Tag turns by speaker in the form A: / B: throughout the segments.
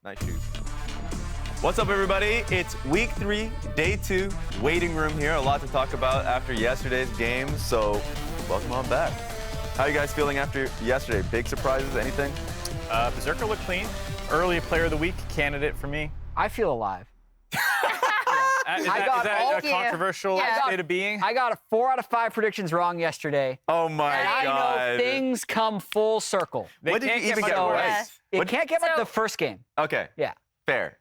A: Nice shoes. What's up, everybody? It's week 3, day 2, waiting room here. A lot to talk about after yesterday's game, so welcome on back. How are you guys feeling after yesterday? Big surprises, anything?
B: Berserker looked clean. Early player of the week candidate for me.
C: I feel alive.
B: Is that a controversial state of being?
C: I got 4 out of 5 predictions wrong yesterday.
A: Oh my God.
C: I know things come full circle.
A: What did you even get right?
C: It can't get like the first game.
A: Okay.
C: Yeah.
A: Fair.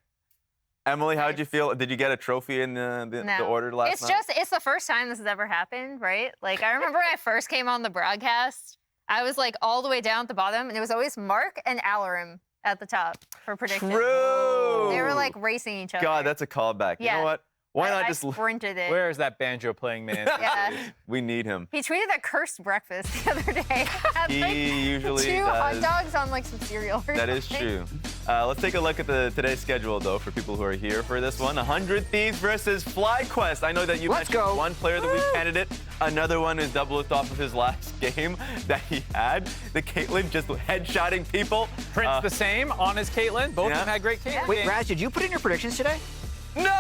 A: Emily, how did you feel? Did you get a trophy in the order last night?
D: It's the first time this has ever happened, right? Like, I remember when I first came on the broadcast, I was like all the way down at the bottom, and it was always Mark and Alarim at the top for predictions.
A: True.
D: They were like racing each other.
A: God, that's a callback.
D: Yeah.
A: You know what? Why not just
D: sprinted it.
B: Where is that banjo playing man?
D: Yeah.
A: We need him.
D: He tweeted a cursed breakfast the other day.
A: He usually
D: two
A: does.
D: hot dogs on like some cereal.
A: That is true. Let's take a look at today's schedule, though, for people who are here for this one. 100 Thieves versus FlyQuest. I know that you mentioned one player of the week candidate. Another one is Doublelift off of his last game that he had. The Caitlyn just headshotting people.
B: Prince the same on his Caitlyn. Both of them had great Caitlyn.
C: Wait, Raz, did you put in your predictions today?
A: No!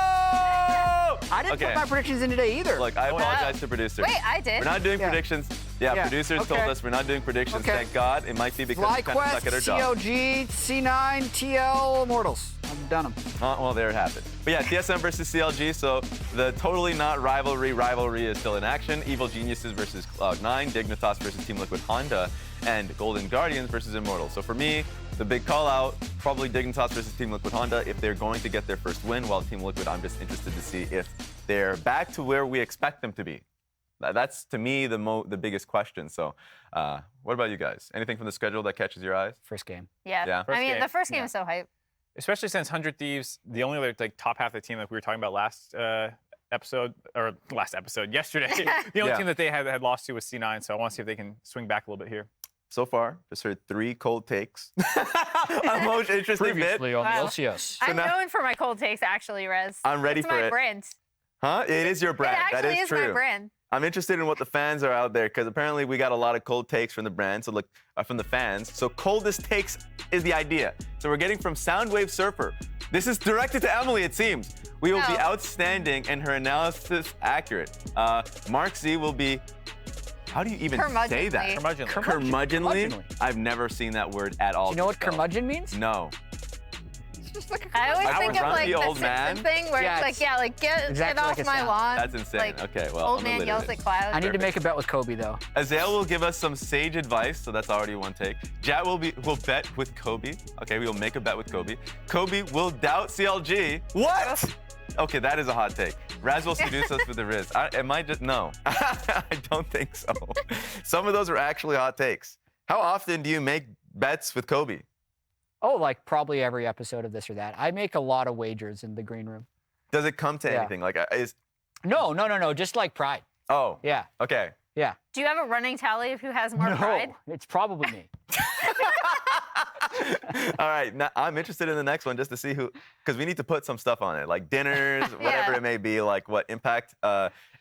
C: I didn't put my predictions in today either.
A: Look, I apologize to producers.
D: Wait, I did.
A: We're not doing predictions. Yeah, producers told us we're not doing predictions. Thank God. It might be because we kind of suck at our job.
C: FlyQuest, COG, C9, TL, Immortals. I've done them.
A: Well, there it happened. But yeah, TSM versus CLG, so the totally not rivalry is still in action. Evil Geniuses versus Cloud9, Dignitas versus Team Liquid Honda, and Golden Guardians versus Immortals. So for me, the big call out, probably Dignitas versus Team Liquid Honda if they're going to get their first win, while Team Liquid, I'm just interested to see if they're back to where we expect them to be. That's, to me, the biggest question. So what about you guys? Anything from the schedule that catches your eyes?
C: First game.
D: Yeah. I mean, the first game is so hype.
B: Especially since 100 Thieves, the only other top half of the team like we were talking about yesterday, the only team that they had lost to was C9, so I want to see if they can swing back a little bit here.
A: So far, just heard 3 cold takes. I'm most interested
C: Previously on the LCS.
D: I'm known for my cold takes, actually, Rez.
A: I'm ready for it.
D: It's my brand.
A: Huh? It is your brand.
D: It actually
A: is true.
D: my brand.
A: I'm interested in what the fans are out there, because apparently we got a lot of cold takes from the brand, so look, from the fans. So coldest takes is the idea. So we're getting from Soundwave Surfer. This is directed to Emily, it seems. We will be outstanding and her analysis accurate. Mark Z will be, how do you even say that? Curmudgeonly? I've never seen that word at all.
C: Do you know what curmudgeon means?
A: No.
D: I always think of like the
A: old man
D: thing where it's like, get off my lawn.
A: That's insane.
D: Like,
A: okay, well,
D: old man yells at clouds.
C: I need to make a bet with Kobe, though.
A: Azael will give us some sage advice, so that's already one take. Jat will bet with Kobe. Okay, we will make a bet with Kobe. Kobe will doubt CLG. What? Okay, that is a hot take. Raz will seduce us with the Riz. No. I don't think so. Some of those are actually hot takes. How often do you make bets with Kobe?
C: Oh, like probably every episode of this or that. I make a lot of wagers in the green room.
A: Does it come to anything? Like,
C: No. Just like pride.
A: Oh.
C: Yeah.
A: Okay.
C: Yeah.
D: Do you have a running tally of who has more pride?
C: No, it's probably me.
A: All right, now I'm interested in the next one just to see who, because we need to put some stuff on it, like dinners, whatever it may be, like what Impact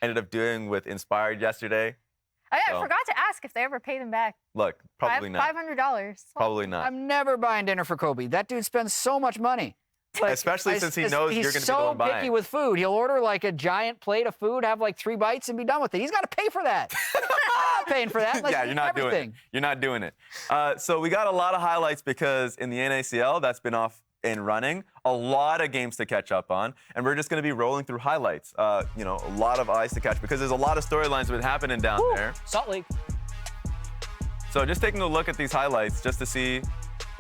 A: ended up doing with Inspired yesterday.
D: Oh, yeah, I forgot to ask if they ever paid him back.
A: Look, probably not.
D: $500.
A: Probably not.
C: I'm never buying dinner for Kobe. That dude spends so much money. Like,
A: especially since he knows you're going to be the one buying.
C: He's so picky with food. He'll order like a giant plate of food, have like 3 bites, and be done with it. He's got to pay for that. I'm not paying for that.
A: Yeah, you're not doing it. You're not doing it. So we got a lot of highlights because in the NACL, that's been off and running. A lot of games to catch up on, and we're just going to be rolling through highlights. A lot of eyes to catch because there's a lot of storylines that have been happening down there.
C: Salt Lake.
A: So just taking a look at these highlights just to see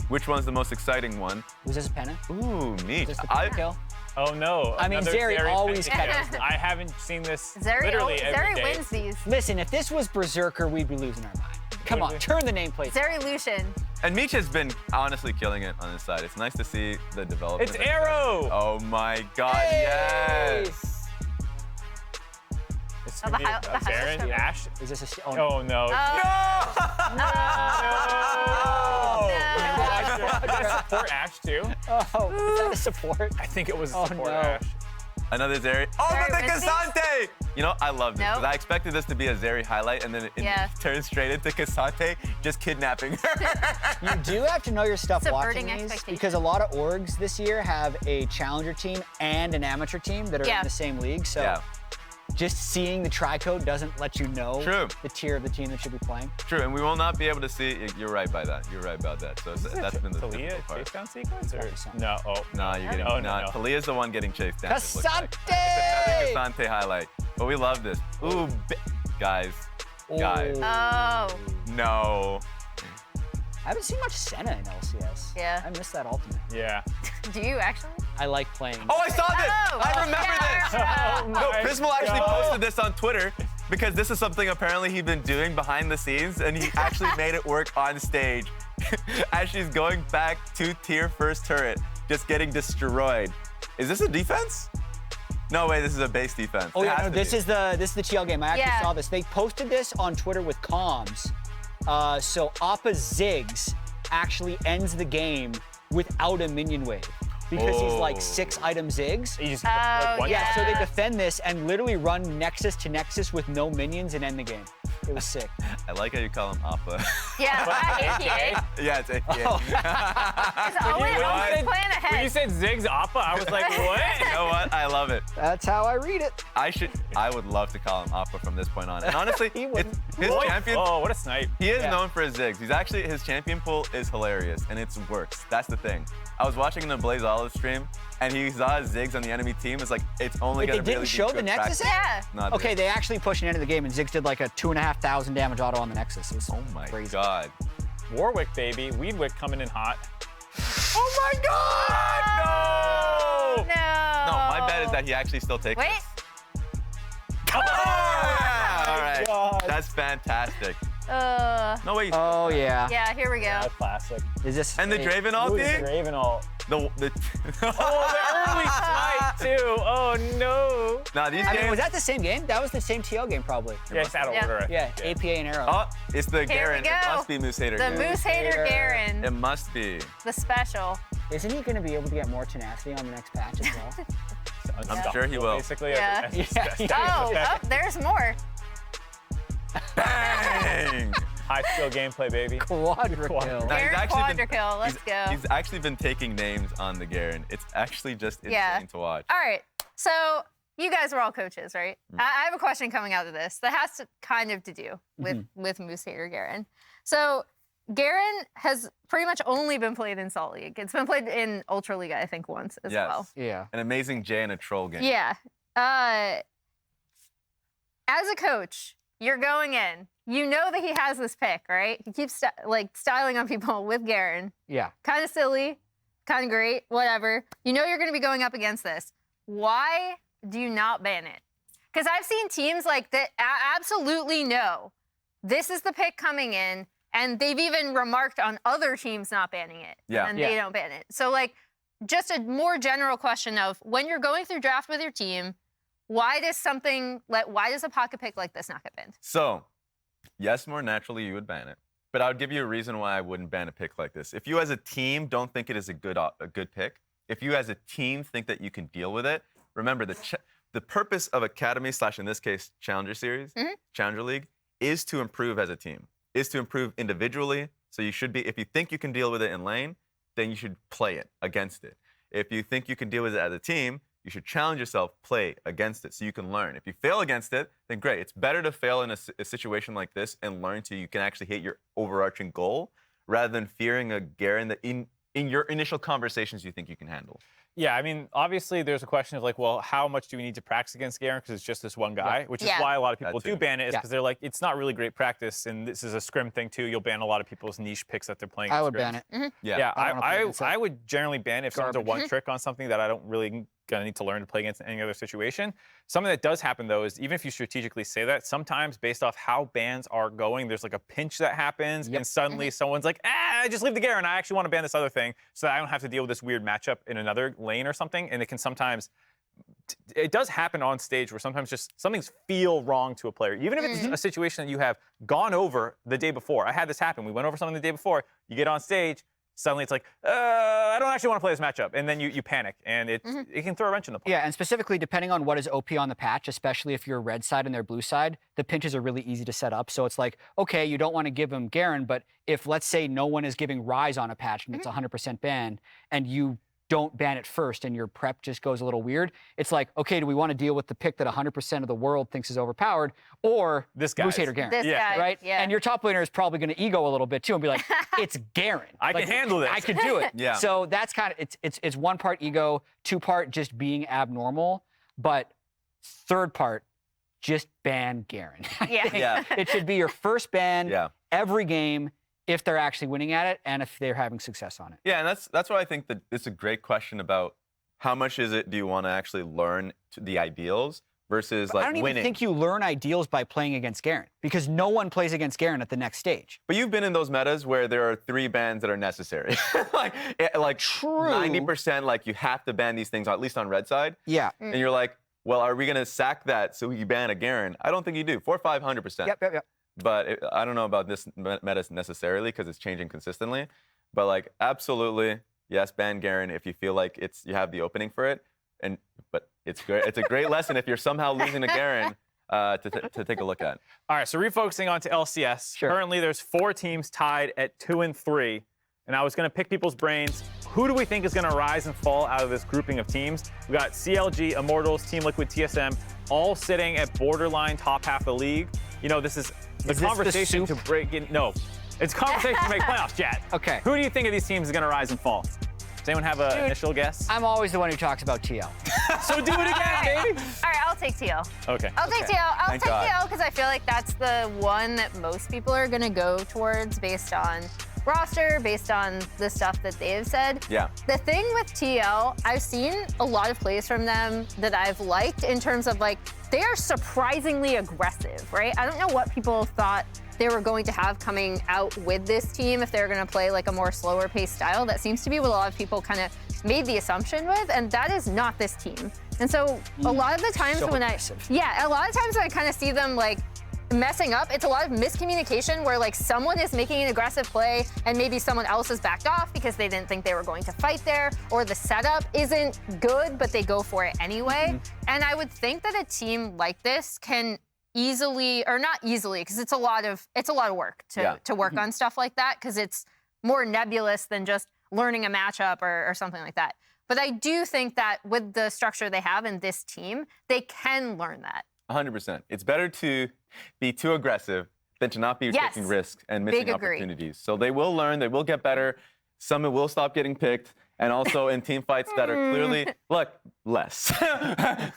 A: which one's the most exciting one.
C: Was this a penna?
A: Ooh, neat.
C: Was this the kill?
B: Oh, no.
C: I mean, Zeri always catches.
B: I haven't seen this literally every day.
D: Zeri wins these.
C: Listen, if this was Berserker, we'd be losing our mind. Come on, turn the nameplate.
D: Zeri Lucian.
A: And Meech has been honestly killing it on his side. It's nice to see the development.
B: It's Arrow!
A: Oh, my God, yes!
B: It's going to be Baron, Ashe.
C: Is this a...
B: Oh, no.
A: No!
B: Did I support Ashe, too?
C: Oh, is that a support?
B: I think it was a support Ashe.
A: Another Zeri. Oh, the Casante! You know, I love this. 'Cause
D: Nope.
A: I expected this to be a Zeri highlight, and then it turns straight into Kasante just kidnapping her.
C: You do have to know your stuff
D: Subverting
C: watching these
D: expectations.
C: because a lot of orgs this year have a challenger team and an amateur team that are in the same league. So
A: Yeah.
C: just seeing the tri-code doesn't let you know
A: True.
C: the tier of the team that should be playing.
A: True, and we will not be able to see. You're right by that. You're right about that. So that's been the
B: Taliyah
A: difficult part.
B: chase down sequence or
C: Something.
B: no? Oh,
A: No, you're getting.
B: Oh,
A: no,
B: no.
A: Taliyah's the one getting chased down. it looks like.
C: Kasante!
A: Kasante highlight. But we love this. Ooh, guys. Guys.
D: Oh.
A: No.
C: I haven't seen much Senna in LCS.
D: Yeah.
C: I missed that ultimate.
B: Yeah.
D: Do you actually?
C: I like playing.
A: Oh, I saw this.
D: Oh,
A: I remember this.
B: Oh
A: No,
B: my
A: Prismal actually
B: God.
A: posted this on Twitter because this is something apparently he'd been doing behind the scenes, and he actually made it work on stage as she's going back to tier first turret, just getting destroyed. Is this a defense? No way, this is a base defense.
C: Oh
A: It
C: yeah,
A: has
C: no,
A: to
C: this
A: be.
C: is the TL game. I actually
D: Yeah.
C: saw this. They posted this on Twitter with comms. So Appa Ziggs actually ends the game without a minion wave because he's like
A: Oh.
C: 6-item Ziggs.
B: You just
D: Oh,
B: like, one
C: Yeah, so they
D: Yeah.
C: defend this and literally run Nexus to Nexus with no minions and end the game. It was sick.
A: I like how you call him Appa.
D: Yeah, APA.
A: Yeah, it's APA.
D: It's always
A: what?
D: plan ahead.
B: When you said Ziggs Appa, I was like, what?
A: You know what? I love it.
C: That's how I read it.
A: I would love to call him Appa from this point on. And honestly,
C: He wouldn't.
A: his
B: What?
A: champion,
B: Oh, what a snipe.
A: he is
C: Yeah.
A: known for his Ziggs. His champion pool is hilarious, and it works. That's the thing. I was watching the Blaze Olive stream, and he saw his Ziggs on the enemy team. It's like, it's only
C: Wait,
A: going
C: they
A: to really
C: didn't show
A: be
C: the
A: good
C: Nexus
A: practice.
D: Yeah.
A: Not
C: Okay,
A: this.
C: they actually pushed an end of the game and Ziggs did like a 2,500 damage auto on the Nexus. It was
A: Oh my
C: crazy.
A: god.
B: Warwick, baby. Weedwick coming in hot.
A: Oh my god!
D: No.
A: No, my bet is that he actually still takes
D: Wait.
A: this. Oh, yeah! All right.
B: God.
A: That's fantastic. No way.
C: Oh yeah.
D: Yeah, here we go.
B: Yeah, classic.
C: Is this
A: And the
C: a-
A: Draven
B: Ooh,
A: ulti?
B: Draven ult.
A: The
B: Oh, the early snipe, too. Oh, no.
A: Now these
C: I mean,
A: games.
C: was that the same game? That was the same TL game probably.
B: Yeah, it's out of
D: Yeah.
B: order.
C: Yeah, APA and Arrow.
A: Oh, it's the
D: Here we
A: Garen. It
D: go.
A: must be Moose Hater.
D: The
A: Garen.
D: Moose Hater Garen,
A: It must be.
D: the special.
C: Isn't he going to be able to get more tenacity on the next patch as well?
A: I'm sure he will.
B: Basically,
D: Yeah. Oh, there's more.
A: Bang!
B: High skill gameplay, baby.
C: Quadra kill.
A: Now, he's
D: Garen
A: actually been-
D: Quadra kill. Let's
A: he's-
D: go.
A: He's actually been taking names on the Garen. It's actually just insane
D: Yeah.
A: to watch.
D: All right. So you guys are all coaches, right? I have a question coming out of this that has to kind of to do with Moose Hater Garen. So Garen has pretty much only been played in Salt League. It's been played in Ultra League, I think, once as
A: Yes.
D: well.
C: Yeah.
A: An amazing Jay and a troll game.
D: Yeah. As a coach, you're going in. You know that he has this pick, right? He keeps styling on people with Garen.
C: Yeah.
D: Kind of silly, kind of great, whatever. You know you're going to be going up against this. Why do you not ban it? Because I've seen teams like that absolutely know this is the pick coming in, and they've even remarked on other teams not banning it.
A: Yeah.
D: And they don't ban it. So, like, just a more general question of when you're going through draft with your team, why does a pocket pick like this not get banned?
A: So, yes, more naturally you would ban it. But I would give you a reason why I wouldn't ban a pick like this. If you as a team don't think it is a good pick, if you as a team think that you can deal with it, remember the purpose of Academy / in this case Challenger Series, Challenger League, is to improve as a team, is to improve individually. So you should be, if you think you can deal with it in lane, then you should play it against it. If you think you can deal with it as a team, you should challenge yourself, play against it so you can learn. If you fail against it, then great. It's better to fail in a situation like this and learn till you can actually hit your overarching goal rather than fearing a Garen that in your initial conversations you think you can handle.
B: Yeah, I mean, obviously there's a question of like, well, how much do we need to practice against Garen because it's just this one guy, which is
D: Yeah.
B: why a lot of people
A: That too.
B: do ban it, is because they're like, it's not really great practice, and this is a scrim thing too. You'll ban a lot of people's niche picks that they're playing.
C: I
B: in
C: would
B: scrims.
C: ban it.
A: Yeah.
B: Yeah,
C: I don't wanna play against
B: I
C: that.
B: would generally ban it if someone's a
C: Garbage.
B: one trick on something that I don't really gonna need to learn to play against in any other situation. Something that does happen though is even if you strategically say that, sometimes based off how bans are going, there's like a pinch that happens, and suddenly someone's like, just leave the Garen. I actually want to ban this other thing so that I don't have to deal with this weird matchup in another lane or something. And it can sometimes, it does happen on stage where sometimes just something's feel wrong to a player. Even if it's a situation that you have gone over the day before. I had this happen. We went over something the day before. You get on stage, suddenly it's like, I don't actually want to play this matchup. And then you panic, and it can throw a wrench in the play.
C: Yeah, and specifically depending on what is OP on the patch, especially if you're red side and they're blue side, the pinches are really easy to set up. So it's like, okay, you don't want to give them Garen, but if let's say no one is giving Ryze on a patch and it's 100% ban, and you don't ban it first and your prep just goes a little weird, it's like, okay, do we want to deal with the pick that 100% of the world thinks is overpowered, or
B: this guy,
C: Blue Hater Garen?
D: This guy,
C: right?
D: yeah.
C: And your top laner is probably going to ego a little bit too and be like, it's Garen.
B: I can handle this.
C: I can do it.
A: Yeah.
C: So that's kind of, it's one part ego, two part just being abnormal, but third part, just ban Garen.
D: Yeah.
A: Yeah.
C: It should be your first ban
A: Yeah.
C: every game if they're actually winning at it and if they're having success on it.
A: Yeah, and that's why I think that it's a great question about how much do you want to actually learn the ideals versus
C: But
A: like
C: I don't
A: winning.
C: even think you learn ideals by playing against Garen because no one plays against Garen at the next stage.
A: But you've been in those metas where there are 3 bans that are necessary. like
C: True.
A: 90%, like you have to ban these things, at least on red side.
C: Yeah.
A: And you're like, well, are we going to sack that so we ban a Garen? I don't think you do. 4 or 500%.
C: Yep.
A: But I don't know about this meta necessarily because it's changing consistently. But like, absolutely, yes, ban Garen if you feel like you have the opening for it. But it's great. It's a great lesson if you're somehow losing to Garen to take a look at.
B: All right, so refocusing on to LCS.
C: Sure.
B: Currently, there's 4 teams tied at 2 and 3. And I was going to pick people's brains. Who do we think is going to rise and fall out of this grouping of teams? We got CLG, Immortals, Team Liquid, TSM, all sitting at borderline top half of the league. You know, this is the
C: Is this the
B: conversation to
C: soup?
B: break in. No, it's conversation to make playoffs, chat.
C: Okay.
B: Who do you think of these teams is going to rise and fall? Does anyone have an initial guess?
C: I'm always the one who talks about TL.
B: So do it again, baby.
D: All right, I'll take TL.
B: Okay.
D: I'll take
C: Okay.
D: TL. I'll
A: Thank
D: take
A: God.
D: TL because I feel like that's the one that most people are gonna go towards based on roster, based on the stuff that they've said.
A: Yeah.
D: The thing with TL, I've seen a lot of plays from them that I've liked in terms of like, they are surprisingly aggressive, right? I don't know what people thought they were going to have coming out with this team if they were going to play like a more slower paced style. That seems to be what a lot of people kind of made the assumption with, and that is not this team. And so a lot of the times
C: So
D: when
C: aggressive.
D: a lot of times when I kind of see them like messing up, it's a lot of miscommunication where like someone is making an aggressive play and maybe someone else is backed off because they didn't think they were going to fight there, or the setup isn't good, but they go for it anyway. And I would think that a team like this can easily, or not easily, because it's a lot of work to work on stuff like that, because it's more nebulous than just learning a matchup or something like that. But I do think that with the structure they have in this team, they can learn that.
A: 100%. It's better to be too aggressive than to not be
D: Yes.
A: taking risks and missing
D: Big agree.
A: opportunities. So they will learn, they will get better. Some will stop getting picked. And also in team fights that are clearly, look, less.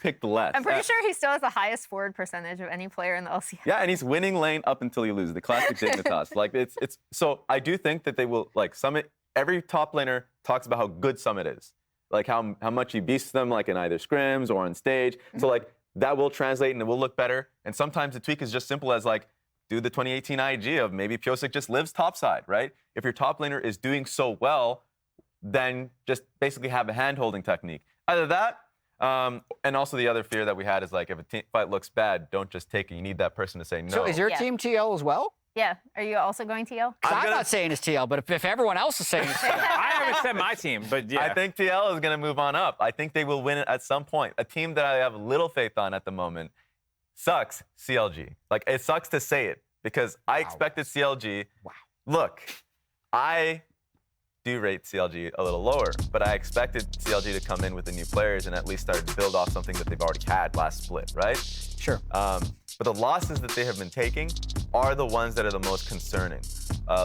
A: Picked less.
D: I'm pretty sure he still has the highest forward percentage of any player in the LCS.
A: Yeah, and he's winning lane up until you lose. The classic Dignitas. Like it's so I do think that they will like Summit. Every top laner talks about how good Summit is, like how much he beasts them, like in either scrims or on stage. So like that will translate and it will look better. And sometimes the tweak is just simple as like do the 2018 IG of maybe Pyosik just lives topside, right? If your top laner is doing so well, then just basically have a hand-holding technique. Either that, and also the other fear that we had is like if a team fight looks bad, don't just take it. You need that person to say no.
C: So is your
D: Yeah.
C: team TL as well?
D: Yeah. Are you also going TL?
C: 'Cause I'm
A: gonna-
C: not saying it's TL, but if everyone else is saying it's TL.
B: I haven't said my team, but yeah.
A: I think TL is going to move on up. I think they will win it at some point. A team that I have little faith on at the moment sucks CLG. Like, it sucks to say it because I expected CLG.
C: Wow.
A: Look, I do rate CLG a little lower, but I expected CLG to come in with the new players and at least start to build off something that they've already had last split, right?
C: Sure.
A: But the losses that they have been taking are the ones that are the most concerning.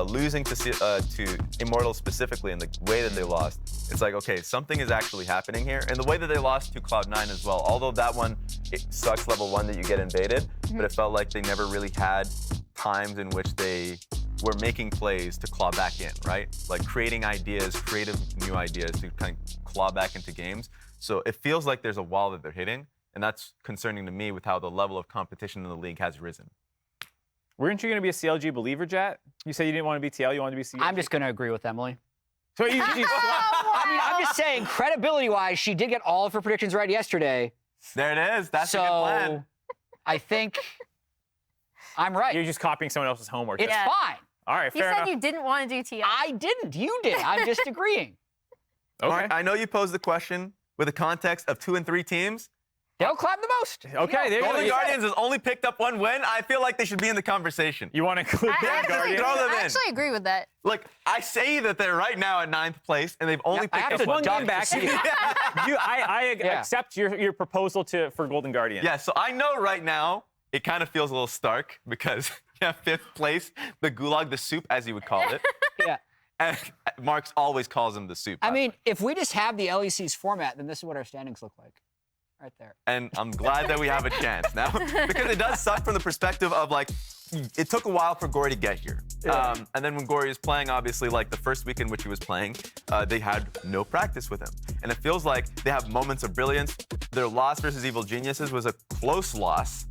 A: Losing to Immortals specifically in the way that they lost, it's like, okay, something is actually happening here. And the way that they lost to Cloud9 as well, although that one, it sucks level 1 that you get invaded, but it felt like they never really had times in which they were making plays to claw back in, right? Like creating ideas, creative new ideas to kind of claw back into games. So it feels like there's a wall that they're hitting. And that's concerning to me with how the level of competition in the league has risen.
B: Weren't you going to be a CLG believer, Jet? You said you didn't want to be TL, you wanted to be CLG.
C: I'm just going to agree with Emily.
B: So you
C: I mean, I'm just saying, credibility-wise, she did get all of her predictions right yesterday.
A: There it is. That's
C: so
A: a good plan.
C: I think I'm right.
B: You're just copying someone else's homework.
C: It's
D: Yeah.
C: fine.
B: All right,
D: You
B: fair
D: said
B: enough.
D: you didn't want to do TI.
C: I didn't. You did. I'm just agreeing.
B: Okay.
A: Mark, I know you posed the question with the context of 2 and 3 teams.
C: They'll clap the most.
B: Okay, there you go.
A: Golden
B: You-
A: Guardians has only picked up 1 win. I feel like they should be in the conversation.
B: You want to include
D: I
B: Golden
D: actually,
B: Guardians?
A: Throw them
D: I
A: in.
D: actually agree with that.
A: Look, I say that they're right now at 9th place, and they've only
C: I
A: picked
C: have
A: up
C: to
B: 1
C: duck
B: game back.
C: to see.
B: I
C: Yeah.
B: accept your proposal for Golden Guardians.
A: Yeah, so I know right now it kind of feels a little stark because you have 5th place, the gulag, the soup, as you would call it.
C: Yeah.
A: And Marks always calls him the soup.
C: I mean, if we just have the LEC's format, then this is what our standings look like. Right there.
A: And I'm glad that we have a chance now because it does suck from the perspective of like, it took a while for Gory to get here.
C: Yeah.
A: And then when Gory was playing, obviously, like the first week in which he was playing, they had no practice with him. And it feels like they have moments of brilliance. Their loss versus Evil Geniuses was a close loss,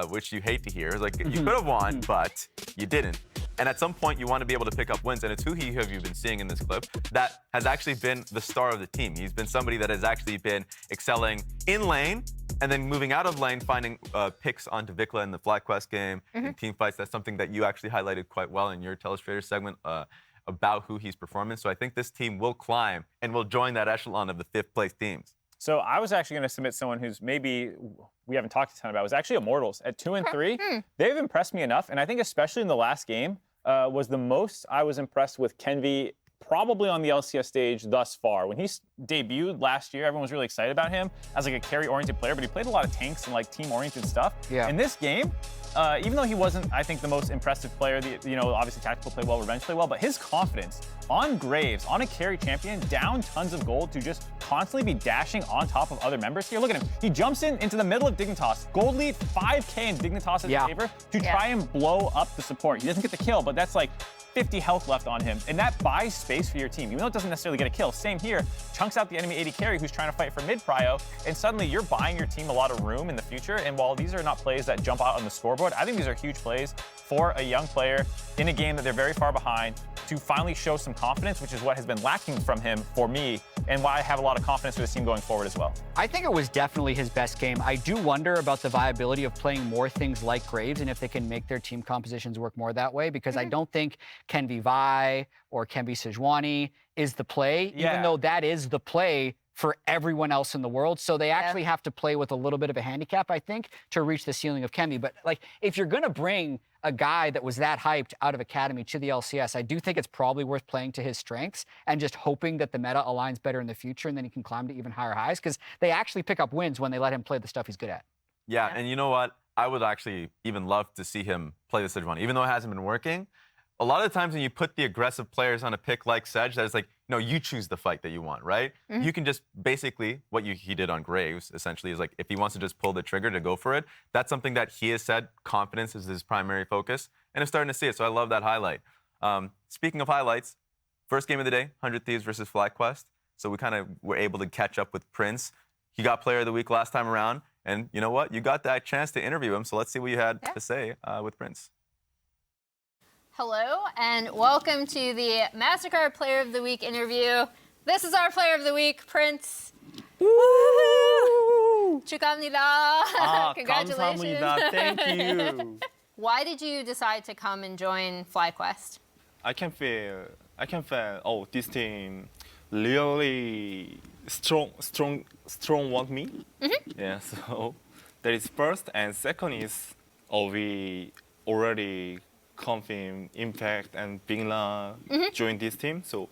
A: which you hate to hear. It's like, you could have won, but you didn't. And at some point, you want to be able to pick up wins. And it's who have you been seeing in this clip that has actually been the star of the team. He's been somebody that has actually been excelling in lane and then moving out of lane, finding picks onto VicLa in the FlyQuest game and team fights. That's something that you actually highlighted quite well in your Telestrator segment about who he's performing. So I think this team will climb and will join that echelon of the 5th place teams.
B: So I was actually going to submit someone who's maybe we haven't talked a ton about. It was actually Immortals at 2 and 3. They've impressed me enough, and I think especially in the last game was the most I was impressed with Kenvi probably on the LCS stage thus far. When he debuted last year, everyone was really excited about him as like a carry-oriented player, but he played a lot of tanks and like team-oriented stuff.
C: Yeah.
B: In this game, even though he wasn't, I think, the most impressive player, obviously Tactical played well, Revenge played well, but his confidence on Graves, on a carry champion, down tons of gold to just constantly be dashing on top of other members here. Look at him. He jumps into the middle of Dignitas. Gold lead, 5K in Dignitas' favor to try and blow up the support. He doesn't get the kill, but that's like 50 health left on him, and that buys space for your team. Even though it doesn't necessarily get a kill, same here, chunks out the enemy AD carry who's trying to fight for mid-prio, and suddenly you're buying your team a lot of room in the future, and while these are not plays that jump out on the scoreboard, I think these are huge plays for a young player in a game that they're very far behind to finally show some confidence, which is what has been lacking from him for me, and why I have a lot of confidence for this team going forward as well.
C: I think it was definitely his best game. I do wonder about the viability of playing more things like Graves and if they can make their team compositions work more that way, because I don't think Kenvi Vi or Kenvi Sejuani is the play, even though that is the play for everyone else in the world. So they actually have to play with a little bit of a handicap, I think, to reach the ceiling of Kenvi. But like, if you're gonna bring a guy that was that hyped out of Academy to the LCS, I do think it's probably worth playing to his strengths and just hoping that the meta aligns better in the future and then he can climb to even higher highs, because they actually pick up wins when they let him play the stuff he's good at.
A: Yeah, and you know what? I would actually even love to see him play the Sejuani, even though it hasn't been working. A lot of the times when you put the aggressive players on a pick like Sej, that is like, no, you choose the fight that you want, right? You can just basically, what he did on Graves, essentially, is like, if he wants to just pull the trigger to go for it, that's something that he has said, confidence is his primary focus, and I'm starting to see it, so I love that highlight. Speaking of highlights, first game of the day, 100 Thieves versus FlyQuest, so we kind of were able to catch up with Prince. He got Player of the Week last time around, and you know what? You got that chance to interview him, so let's see what you had to say with Prince.
D: Hello, and welcome to the MasterCard Player of the Week interview. This is our Player of the Week, Prince. Woo! 축하합니다. Congratulations.
E: 감사합니다. Thank you.
D: Why did you decide to come and join FlyQuest?
E: I can feel, oh, this team really strong want me. Yeah, so that is first. And second is, we already confirm Impact and VicLa joined this team. So,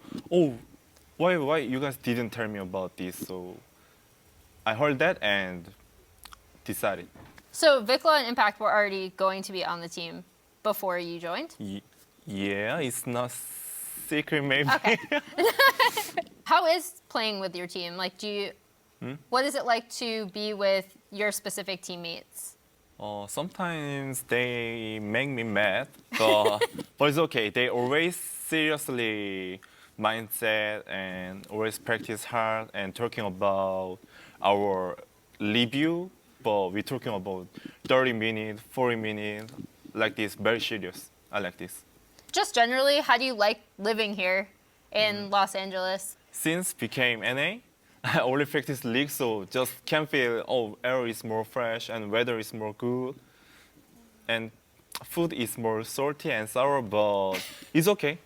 E: why you guys didn't tell me about this? So I heard that and decided.
D: So VicLa and Impact were already going to be on the team before you joined?
E: Yeah, it's not secret maybe.
D: Okay. How is playing with your team? Like, what is it like to be with your specific teammates?
E: Sometimes they make me mad, but it's okay. They always seriously mindset and always practice hard and talking about our review, but we're talking about 30 minutes, 40 minutes, like this, very serious. I like this.
D: Just generally, how do you like living here in Los Angeles?
E: Since became NA, I only practice league, so just can feel, air is more fresh and weather is more good. And food is more salty and sour, but it's okay.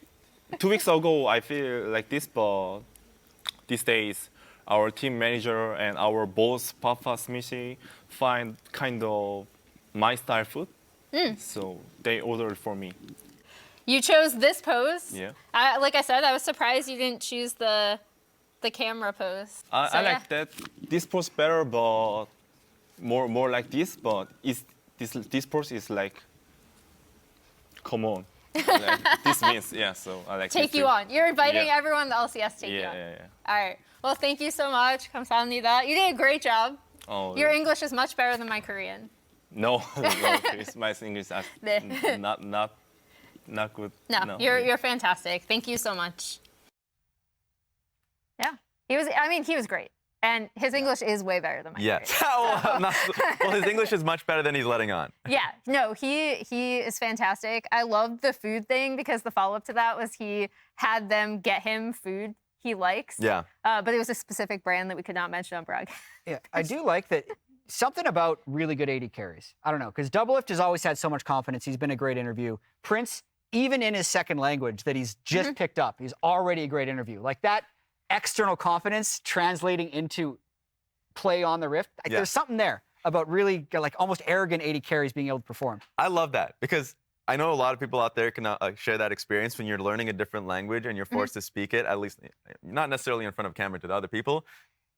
E: 2 weeks ago, I feel like this, but these days, our team manager and our boss, Papa Smithy, find kind of my style food. So they ordered for me.
D: You chose this pose.
E: Yeah.
D: Like I said, I was surprised you didn't choose the camera pose.
E: I
D: So, yeah.
E: like that. This pose better, but more like this. But this pose is like, come on. Like, this means So I like.
D: Take
E: this
D: you
E: too.
D: on. You're inviting
E: Yeah.
D: everyone to LCS to take you
E: Yeah,
D: on.
E: yeah.
D: All right. Well, thank you so much. 감사합니다. You did a great job.
E: Oh,
D: Your English is much better than my Korean.
E: no, please. My English is
D: 네.
E: not good.
D: No, you're fantastic. Thank you so much. Yeah, he was great, and his English is way better than my
A: Yes.
D: Korean.
A: Well, his English is much better than he's letting on.
D: Yeah, no, he is fantastic. I loved the food thing because the follow-up to that was he had them get him food he likes.
A: Yeah.
D: But it was a specific brand that we could not mention on broadcast.
C: Yeah, I do like that. Something about really good AD carries. I don't know, because Doublelift has always had so much confidence. He's been a great interview. Prince, even in his second language that he's just picked up, he's already a great interview. Like that external confidence translating into play on the Rift. Like, there's something there about really like almost arrogant AD carries being able to perform.
A: I love that because I know a lot of people out there can share that experience when you're learning a different language and you're forced to speak it, at least not necessarily in front of camera to the other people.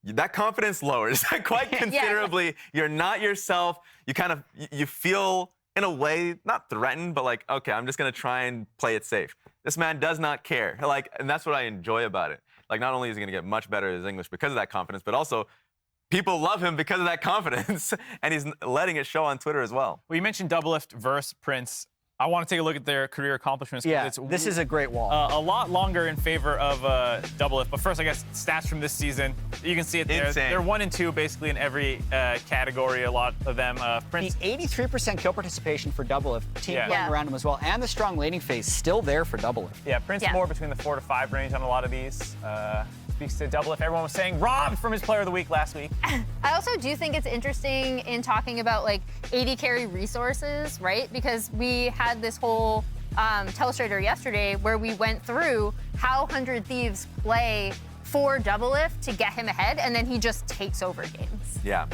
A: That confidence lowers quite considerably. You're not yourself. You kind of, you feel in a way, not threatened, but like, okay, I'm just gonna try and play it safe. This man does not care. Like, and that's what I enjoy about it. Like, not only is he gonna get much better at his English because of that confidence, but also people love him because of that confidence. And he's letting it show on Twitter as well.
B: Well, you mentioned Doublelift versus Prince. I want to take a look at their career accomplishments.
C: Yeah, this is a great wall.
B: A lot longer in favor of Doublelift. But first, I guess, stats from this season. You can see it there.
A: Insane.
B: They're 1 and 2 basically in every category, a lot of them. Prince.
C: The 83% kill participation for Doublelift, team
B: Yeah.
C: playing
D: Yeah.
C: around him as well, and the strong laning phase still there for Doublelift.
B: Yeah, Prince
D: Yeah.
B: more between the 4 to 5 range on a lot of these. Speaks to Doublelift. Everyone was saying robbed from his player of the week last week.
D: I also do think it's interesting in talking about like AD carry resources, right? Because we had this whole telestrator yesterday where we went through how 100 Thieves play for Doublelift to get him ahead, and then he just takes over games.
A: Yeah.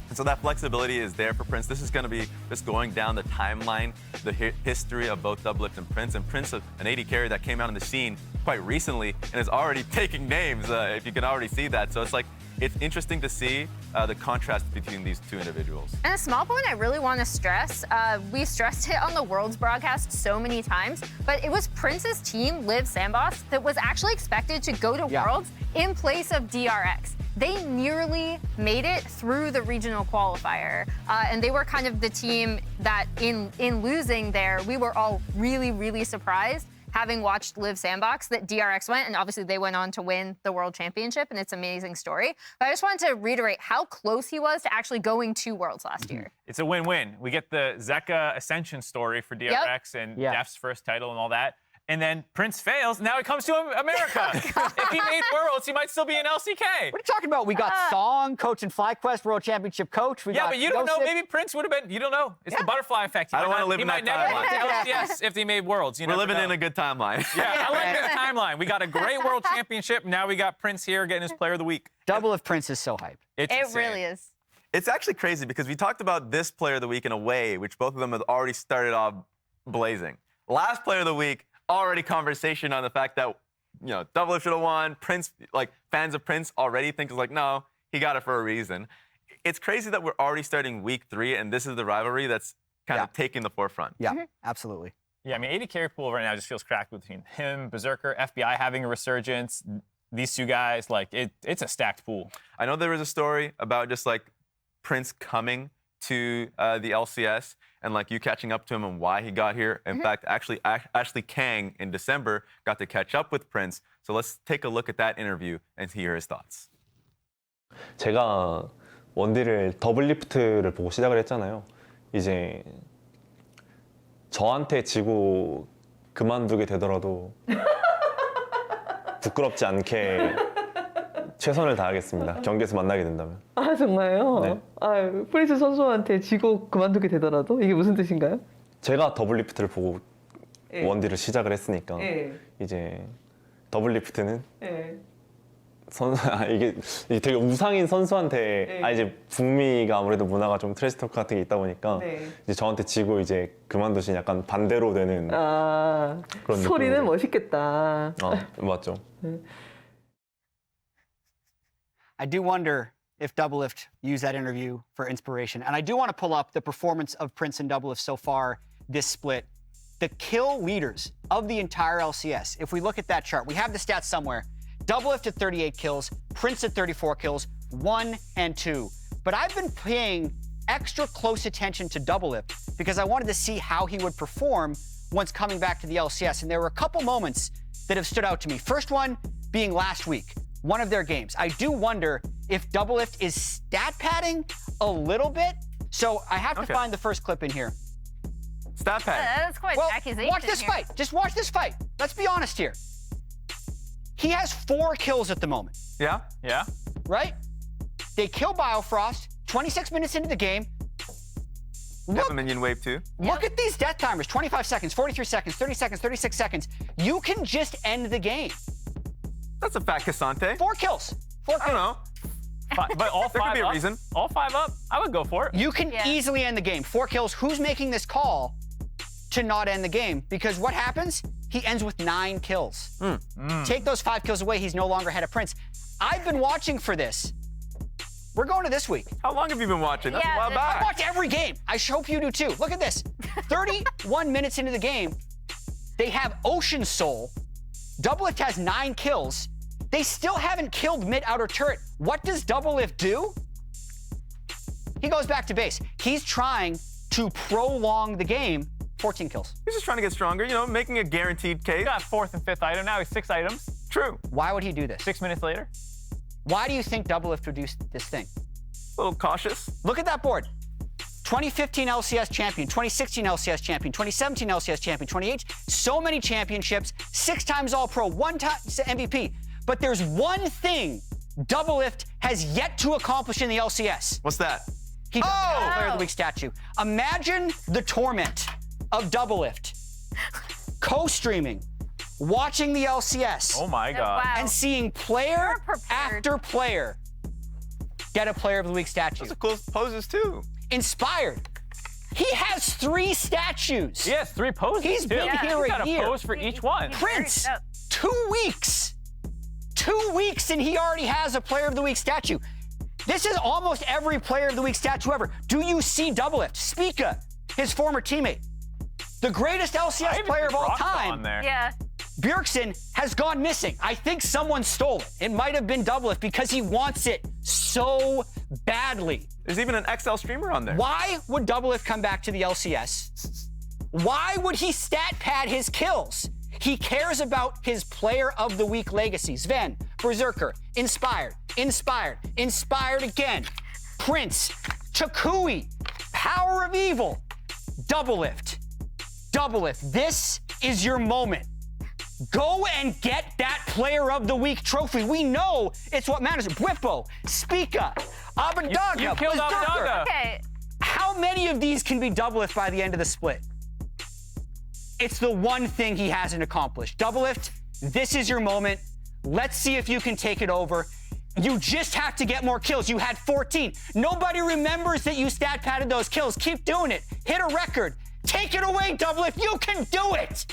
A: And so that flexibility is there for Prince. This is going to be just going down the timeline, the history of both Doublelift and Prince. And Prince, an AD carry that came out on the scene quite recently and is already taking names, if you can already see that. So it's like, it's interesting to see the contrast between these two individuals.
D: And a small point I really want to stress, we stressed it on the Worlds broadcast so many times, but it was Prince's team, Liv Sandbox, that was actually expected to go to Worlds in place of DRX. They nearly made it through the regional qualifier, and they were kind of the team that in losing there, we were all really, really surprised, having watched Liv Sandbox, that DRX went, and obviously they went on to win the World Championship, and it's an amazing story. But I just wanted to reiterate how close he was to actually going to Worlds last year.
B: It's a win-win. We get the Xayah Ascension story for DRX and Def's first title and all that. And then Prince fails. Now he comes to America. If he made Worlds, he might still be in LCK.
C: What are you talking about? We got Song, coach in FlyQuest, World Championship coach. We
B: Yeah,
C: got
B: but you don't know.
C: Yosef.
B: Maybe Prince would have been. You don't know. It's the butterfly effect.
A: I don't wanna live in that
B: He might never
A: timeline.
B: get to LCS if they made Worlds. You
A: We're
B: never
A: living
B: know.
A: in a good timeline.
B: Yeah, I like this timeline. We got a great World Championship. Now we got Prince here getting his Player of the Week.
C: Doublelift Prince is so hyped.
B: It's
D: It
B: insane.
D: really is.
A: It's actually crazy because we talked about this player of the week in a way, which both of them have already started off blazing. Last player of the week, already conversation on the fact that, you know, Doublelift should have won. Prince, like fans of Prince already think it's like, no, he got it for a reason. It's crazy that we're already starting week 3 and this is the rivalry that's kind of taking the forefront.
C: Yeah, absolutely.
B: Yeah, I mean, AD carry pool right now just feels cracked between him, Berserker, FBI having a resurgence. These two guys, like, it's a stacked pool.
A: I know there was a story about just like Prince coming to the LCS and like you catching up to him and why he got here. In fact, actually, Ashley Kang in December got to catch up with Prince. So let's take a look at that interview and hear his thoughts.
F: 제가 원딜을 더블리프트를 보고 시작을 했잖아요. 이제 저한테 지고 그만두게 되더라도 부끄럽지 않게 최선을 다하겠습니다. 경기에서 만나게 된다면.
G: 아 정말요?
F: 네.
G: 아 프린스 선수한테 지고 그만두게 되더라도 이게 무슨 뜻인가요?
F: 제가 더블리프트를 보고
G: 예.
F: 원딜을 시작을 했으니까
G: 예.
F: 이제 더블리프트는
G: 예.
F: 이게 되게 우상인 선수한테
G: 네.
F: 이제 북미가 아무래도 문화가 좀 트래시 토크 같은 게 있다 보니까
G: 네.
F: 이제 저한테 지고 이제 그만두신 약간 반대로 되는
G: 아,
F: 그런
G: 소리는
F: 느낌이죠.
G: 멋있겠다.
F: 맞죠.
C: I do wonder if Doublelift used that interview for inspiration. And I do want to pull up the performance of Prince and Doublelift so far this split. The kill leaders of the entire LCS, if we look at that chart, we have the stats somewhere. Doublelift at 38 kills, Prince at 34 kills, 1 and 2. But I've been paying extra close attention to Doublelift because I wanted to see how he would perform once coming back to the LCS. And there were a couple moments that have stood out to me. First one being last week, one of their games. I do wonder if Doublelift is stat padding a little bit. So I have to find the first clip in here.
A: Stat pad.
D: That's quite
C: Well,
D: an accusation.
C: watch this
D: here.
C: fight. Just watch this fight. Let's be honest here. He has 4 kills at the moment,
A: Yeah?
B: Yeah.
C: right? They kill Biofrost, 26 minutes into the game.
A: Have
C: Look,
A: a minion wave too.
C: look at these death timers, 25 seconds, 43 seconds, 30 seconds, 36 seconds. You can just end the game.
A: That's a fat Cassante.
C: 4 kills. 4
A: I don't
C: kills.
A: know.
B: But all
A: There could
B: five
A: be a
B: up,
A: reason.
B: all 5 up, I would go for it.
C: You can
D: Yeah.
C: easily end the game. 4 kills. Who's making this call to not end the game? Because what happens? He ends with 9 kills. Take those 5 kills away, he's no longer ahead of Prince. I've been watching for this. We're going to this week.
A: How long have you been watching? That's
D: Yeah,
A: a while
D: this-
C: I
A: back.
C: watch every game. I hope you do too. Look at this. 31 minutes into the game, they have Ocean Soul. Doublelift has 9 kills. They still haven't killed mid-outer turret. What does Doublelift do? He goes back to base. He's trying to prolong the game. 14 kills.
A: He's just trying to get stronger, you know, making a guaranteed case.
B: He got 4th and 5th item. Now he's 6 items.
A: True.
C: Why would he do this?
B: 6 minutes later.
C: Why do you think Doublelift would do this thing?
A: A little cautious.
C: Look at that board. 2015 LCS champion, 2016 LCS champion, 2017 LCS champion, 28. So many championships, 6 times All-Pro, 1 time MVP. But there's one thing Doublelift has yet to accomplish in the LCS.
A: What's that?
C: He doesn't have a Player of the Week statue. Imagine the torment of Doublelift. Co-streaming, watching the LCS,
B: Oh my God.
D: Wow.
C: and seeing player
D: You're prepared.
C: after player get a Player of the Week statue.
A: Those are cool poses too.
C: Inspired. He has 3 statues.
B: He has 3 poses.
C: He's
B: too.
C: been here
B: He's got
C: a year.
B: a pose for each one.
C: Prince,
D: Very
C: 2 weeks. 2 weeks and he already has a Player of the Week statue. This is almost every Player of the Week statue ever. Do you see Doublelift? Spica, his former teammate, the greatest
B: I
C: LCS
B: even
C: player
B: see
C: of all
B: Roxa
C: time.
B: on there.
D: Yeah.
C: Bjergsen has gone missing. I think someone stole it. It might have been Doublelift because he wants it so badly.
A: There's even an XL streamer on there.
C: Why would Doublelift come back to the LCS? Why would he stat pad his kills? He cares about his Player of the Week legacy. Sven, Berserker, Inspired, Inspired, Inspired again. Prince, Chakui, Power of Evil, Doublelift. Doublelift, this is your moment. Go and get that Player of the Week trophy. We know it's what matters. Whippo, Spica, Abadaga,
B: You killed
C: Berserker.
B: Abadaga.
D: Okay.
C: How many of these can be Doublelift by the end of the split? It's the one thing he hasn't accomplished. Doublelift, this is your moment. Let's see if you can take it over. You just have to get more kills. You had 14. Nobody remembers that you stat padded those kills. Keep doing it. Hit a record. Take it away, Doublelift. You can do it.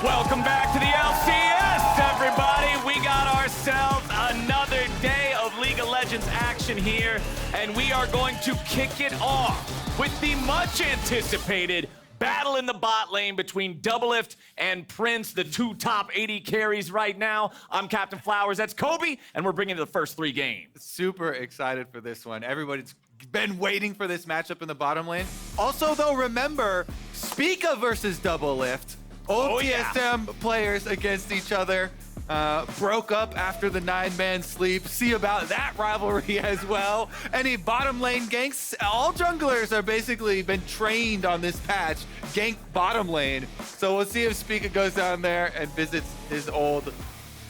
H: Welcome back to the LCS, everybody. We got ourselves another day of League of Legends action here, and we are going to kick it off with the much anticipated battle in the bot lane between Doublelift and Prince, the two top AD carries right now. I'm CaptainFlowers, that's Kobe, and we're bringing the first 3 games.
I: Super excited for this one. Everybody's been waiting for this matchup in the bottom lane. Also, though, remember, Spica versus Doublelift. Old TSM players against each other. Broke up after the 9-man sleep. See about that rivalry as well. Any bottom lane ganks? All junglers are basically been trained on this patch. Gank bottom lane. So we'll see if Spica goes down there and visits his old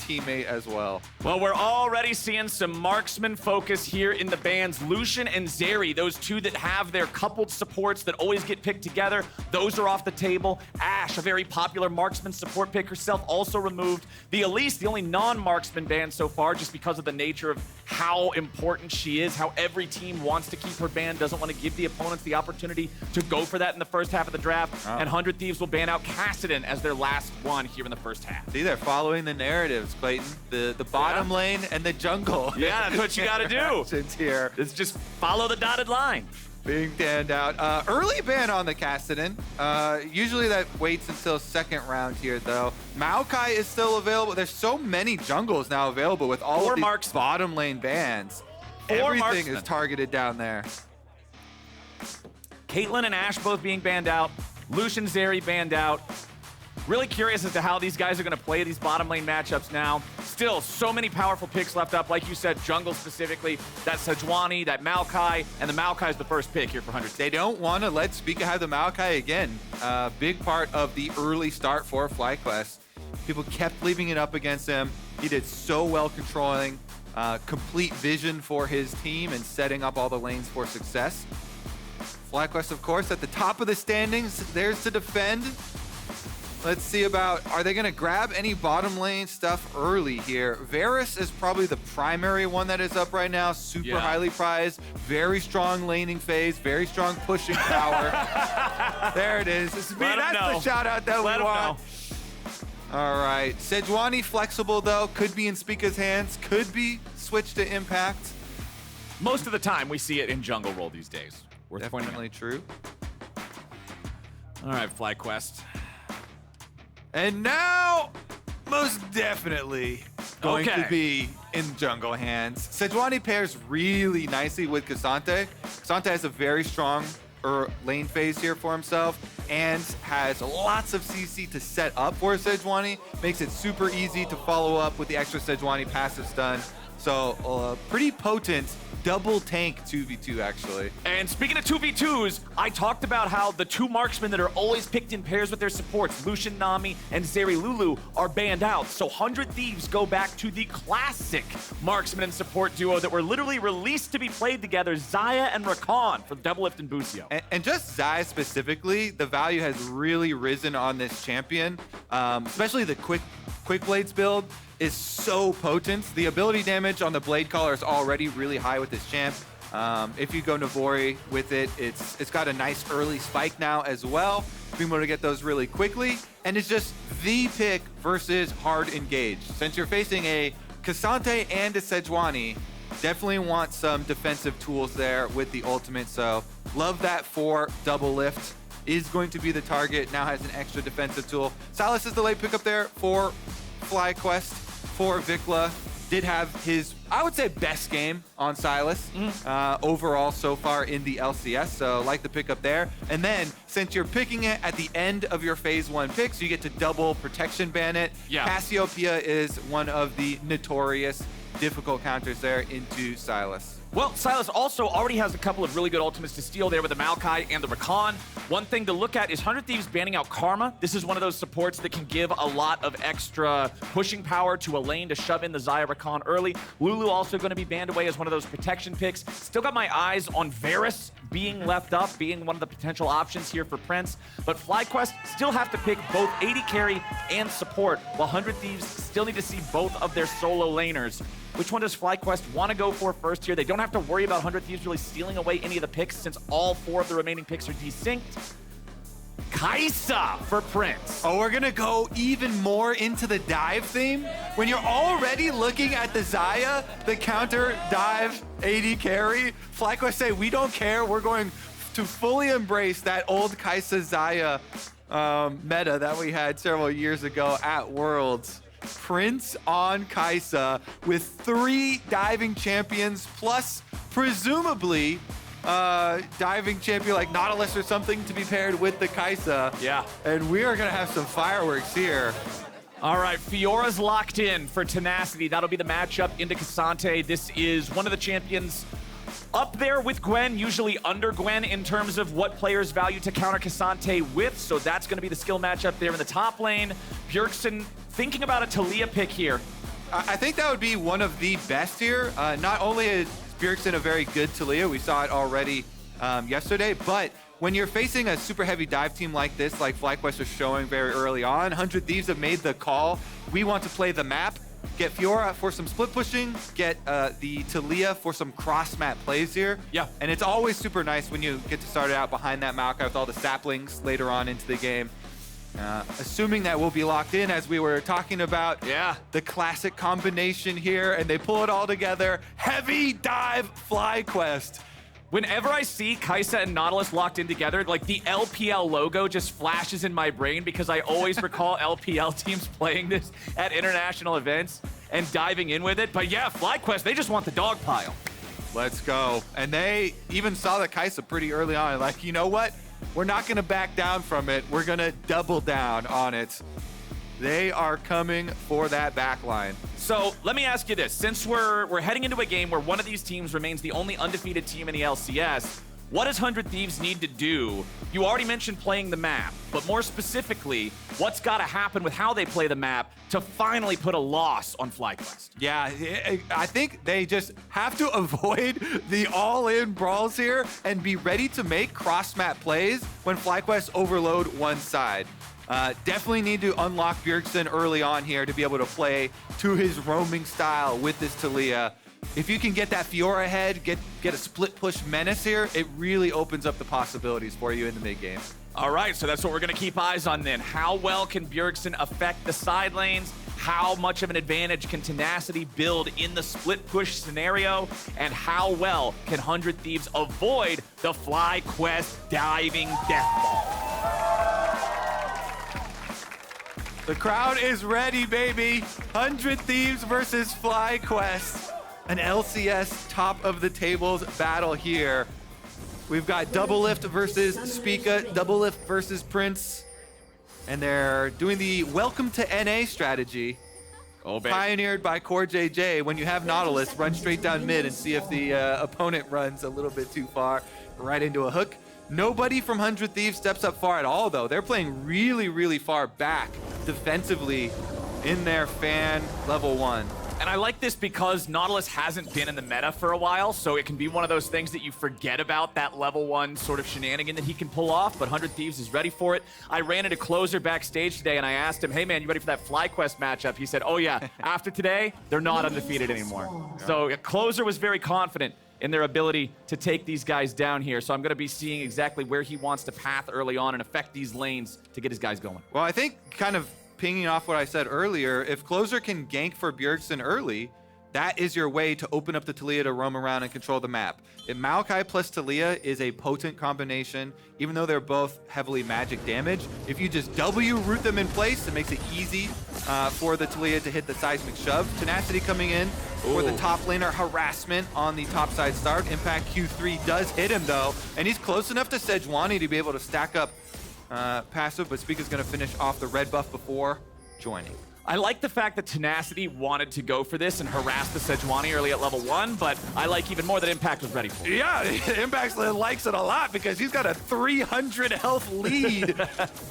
I: teammate as well.
H: Well, we're already seeing some marksman focus here in the bans. Lucian and Zeri, those two that have their coupled supports that always get picked together, those are off the table. Ashe, a very popular marksman support pick herself, also removed. The Elise, the only non-marksman ban so far, just because of the nature of how important she is, how every team wants to keep her ban, doesn't want to give the opponents the opportunity to go for that in the first half of the draft. And 100 Thieves will ban out Kassadin as their last one here in the first half.
I: See, they're following the narratives, Clayton. The bottom lane and the jungle.
H: Yeah, that's what you got to do.
I: Here.
H: It's just follow the dotted line.
I: Being banned out. Early ban on the Kassadin. Usually that waits until second round here, though. Maokai is still available. There's so many jungles now available with all of these bottom lane bans. Everything is targeted down there.
H: Caitlyn and Ashe both being banned out. Lucian, Zeri banned out. Really curious as to how these guys are going to play these bottom lane matchups now. Still, so many powerful picks left up. Like you said, jungle specifically. That Sejuani, that Maokai, and the Maokai is the first pick here for 100.
I: They don't want to let Spica have the Maokai again. Big part of the early start for FlyQuest. People kept leaving it up against him. He did so well controlling, complete vision for his team and setting up all the lanes for success. FlyQuest, of course, at the top of the standings. There's to defend. Let's see about, are they going to grab any bottom lane stuff early here? Varus is probably the primary one that is up right now. Super highly prized, very strong laning phase, very strong pushing power. There it is. That's the shout out that we want. All right. Sejuani flexible, though. Could be in Spica's hands. Could be switched to Impact.
H: Most of the time, we see it in jungle role these days.
I: Definitely true.
H: All right, FlyQuest.
I: And now, most definitely going to be in jungle hands. Sejuani pairs really nicely with K'Sante. K'Sante has a very strong lane phase here for himself and has lots of CC to set up for Sejuani. Makes it super easy to follow up with the extra Sejuani passive stun. So pretty potent double tank 2v2 actually.
H: And speaking of 2v2s, I talked about how the two marksmen that are always picked in pairs with their supports, Lucian Nami and Zeri Lulu, are banned out. So 100 Thieves go back to the classic marksman and support duo that were literally released to be played together, Xayah and Rakan for Doublelift and Busio.
I: And just Xayah specifically, the value has really risen on this champion, especially the quick blades build is so potent. The ability damage on the blade caller is already really high with this champ. If you go Navori with it, it's got a nice early spike now as well. Being able to get those really quickly. And it's just the pick versus hard engage. Since you're facing a K'Sante and a Sejuani, definitely want some defensive tools there with the ultimate. So love that for Doublelift. Is going to be the target, now has an extra defensive tool. Sylas is the late pickup there for FlyQuest, for VicLa. Did have his, I would say, best game on Sylas overall so far in the LCS, so like the pickup there. And then, since you're picking it at the end of your phase 1 picks, you get to double protection ban it. Cassiopeia is one of the notorious difficult counters there into Sylas.
H: Well, Sylas also already has a couple of really good ultimates to steal there with the Maokai and the Rakan. One thing to look at is 100 Thieves banning out Karma. This is one of those supports that can give a lot of extra pushing power to a lane to shove in the Xayah Rakan early. Lulu also going to be banned away as one of those protection picks. Still got my eyes on Varus being left up, being one of the potential options here for Prince. But FlyQuest still have to pick both AD carry and support, while 100 Thieves still need to see both of their solo laners. Which one does FlyQuest want to go for first here? They don't have to worry about 100 Thieves really stealing away any of the picks since all 4 of the remaining picks are desynced. Kai'Sa for Prince.
I: Oh, we're gonna go even more into the dive theme. When you're already looking at the Xayah, the counter dive AD carry, FlyQuest say, we don't care. We're going to fully embrace that old Kai'Sa Xayah meta that we had several years ago at Worlds. Prince on Kai'Sa with 3 diving champions plus presumably diving champion like Nautilus or something to be paired with the Kai'Sa.
H: Yeah.
I: And we are gonna have some fireworks here.
H: All right, Fiora's locked in for Tenactiy. That'll be the matchup into K'Sante. This is one of the champions up there with Gwen, usually under Gwen in terms of what players value to counter K'Sante with. So that's going to be the skill matchup there in the top lane. Bjergsen thinking about a Taliyah pick here.
I: I think that would be one of the best here. Not only is Bjergsen a very good Taliyah, we saw it already yesterday, but when you're facing a super heavy dive team like this, like FlyQuest was showing very early on, 100 Thieves have made the call. We want to play the map, get Fiora for some split pushing, get the Taliyah for some cross-map plays here.
H: Yeah.
I: And it's always super nice when you get to start out behind that Maokai with all the saplings later on into the game. Assuming that we'll be locked in as we were talking about.
H: Yeah.
I: The classic combination here, and they pull it all together. Heavy dive FlyQuest.
H: Whenever I see Kai'Sa and Nautilus locked in together, like the LPL logo just flashes in my brain because I always recall LPL teams playing this at international events and diving in with it. But yeah, FlyQuest, they just want the dog pile.
I: Let's go. And they even saw the Kai'Sa pretty early on. Like, you know what? We're not going to back down from it. We're going to double down on it. They are coming for that backline.
H: So let me ask you this. Since we're heading into a game where one of these teams remains the only undefeated team in the LCS, what does 100 Thieves need to do? You already mentioned playing the map, but more specifically, what's got to happen with how they play the map to finally put a loss on FlyQuest?
I: Yeah, I think they just have to avoid the all-in brawls here and be ready to make cross-map plays when FlyQuest overload one side. Definitely need to unlock Bjergsen early on here to be able to play to his roaming style with this Taliyah. If you can get that Fiora head, get a split push menace here, it really opens up the possibilities for you in the mid game.
H: All right, so that's what we're going to keep eyes on then. How well can Bjergsen affect the side lanes? How much of an advantage can Tenactiy build in the split push scenario? And how well can 100 Thieves avoid the FlyQuest diving death ball?
I: The crowd is ready, baby. 100 Thieves versus FlyQuest. An LCS top of the tables battle here. We've got Doublelift versus Spica, Doublelift versus Prince. And they're doing the welcome to NA strategy.
H: Oh, baby.
I: Pioneered by Core JJ. When you have Nautilus, run straight down mid and see if the opponent runs a little bit too far, right into a hook. Nobody from 100 Thieves steps up far at all, though. They're playing really, really far back defensively in their fan level 1.
H: And I like this because Nautilus hasn't been in the meta for a while, so it can be one of those things that you forget about, that level 1 sort of shenanigan that he can pull off, but 100 Thieves is ready for it. I ran into Closer backstage today, and I asked him, hey man, you ready for that FlyQuest matchup? He said, oh yeah, after today, they're not undefeated anymore. So Closer was very confident in their ability to take these guys down here, so I'm gonna be seeing exactly where he wants to path early on and affect these lanes to get his guys going.
I: Well, I think kind of pinging off what I said earlier, if Closer can gank for Bjergsen early, that is your way to open up the Taliyah to roam around and control the map. If Maokai plus Taliyah is a potent combination, even though they're both heavily magic damage, if you just W root them in place, it makes it easy for the Taliyah to hit the seismic shove. Tenactiy coming in for the top laner harassment on the top side start. Impact Q3 does hit him though, and he's close enough to Sejuani to be able to stack up passive, but Spica's gonna finish off the red buff before joining.
H: I like the fact that Tenactiy wanted to go for this and harass the Sejuani early at level 1, but I like even more that Impact was ready for it.
I: Yeah, Impact likes it a lot because he's got a 300 health lead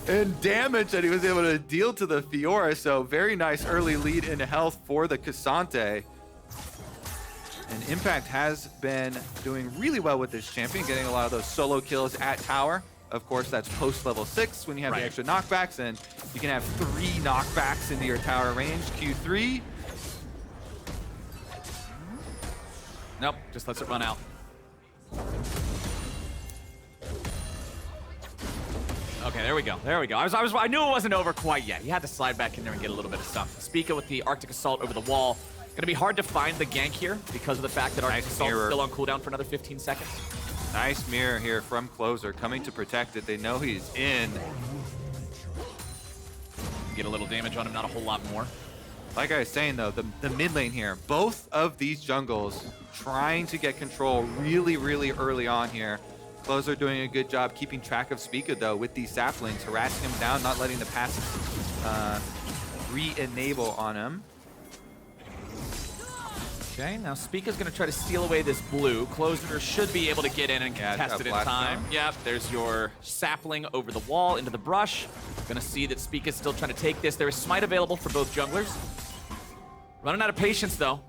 I: and damage that he was able to deal to the Fiora, so very nice early lead in health for the K'Sante. And Impact has been doing really well with this champion, getting a lot of those solo kills at tower. Of course, that's post level 6 when you have the extra knockbacks, and you can have 3 knockbacks into your tower range. Q3.
H: Nope, just lets it run out. Okay, Okay, there we go. There we go. I knew it wasn't over quite yet. He had to slide back in there and get a little bit of something. Spica with the Arctic Assault over the wall. Gonna be hard to find the gank here because of the fact that Arctic Assault is still on cooldown for another 15 seconds.
I: Nice mirror here from Closer, coming to protect it. They know he's in.
H: Get a little damage on him, not a whole lot more.
I: Like I was saying though, the mid lane here, both of these jungles trying to get control really, really early on here. Closer doing a good job keeping track of Spica though with these saplings, harassing him down, not letting the passive re-enable on him.
H: Okay, now Spica's gonna try to steal away this blue. Closer should be able to get in and contest it in time. Yep, there's your sapling over the wall into the brush. Gonna see that Spica's still trying to take this. There is smite available for both junglers. Running out of patience though.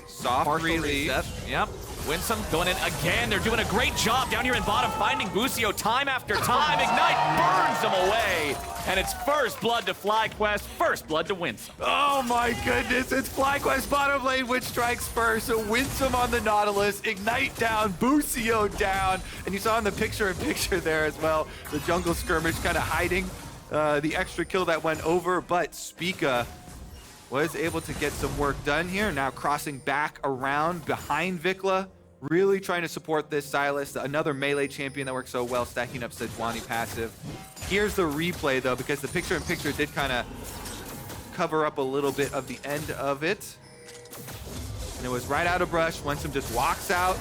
I: Soft release.
H: Yep. Winsome going in again. They're doing a great job down here in bottom, finding Busio time after time. Ignite burns them away. And it's first blood to FlyQuest, first blood to Winsome.
I: Oh my goodness, it's FlyQuest bottom lane which strikes first. So Winsome on the Nautilus, Ignite down, Busio down. And you saw in the picture-in-picture there as well, the jungle skirmish kind of hiding the extra kill that went over, but Spica was able to get some work done here. Now crossing back around behind VicLa, really trying to support this Sylas, another melee champion that works so well, stacking up Sejuani passive. Here's the replay though, because the picture-in-picture did kind of cover up a little bit of the end of it. And it was right out of brush. Winsome just walks out,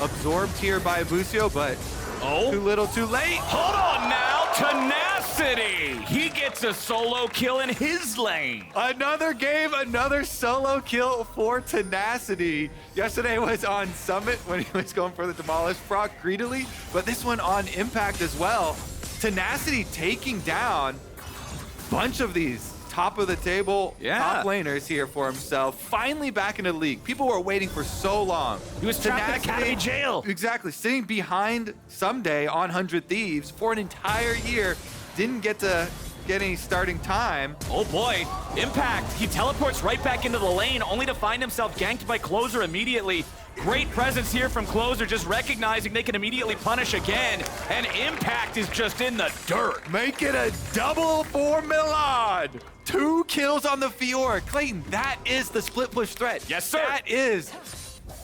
I: absorbed here by Busio, but too little, too late.
H: Hold on now, Tenactiy! He gets a solo kill in his lane.
I: Another game, another solo kill for Tenactiy. Yesterday was on Summit when he was going for the Demolish proc greedily, but this one on Impact as well. Tenactiy taking down a bunch of these top of the table top laners here for himself. Finally back into the league. People were waiting for so long.
H: He was trapped in Academy jail.
I: Exactly, sitting behind Someday on 100 Thieves for an entire year. Didn't get to get any starting time.
H: Oh boy, Impact, he teleports right back into the lane only to find himself ganked by Closer immediately. Great presence here from Closer, just recognizing they can immediately punish again, and Impact is just in the dirt.
I: Make it a double for Milan. 2 kills on the Fiora. Clayton, that is the split push threat.
H: Yes, sir.
I: That is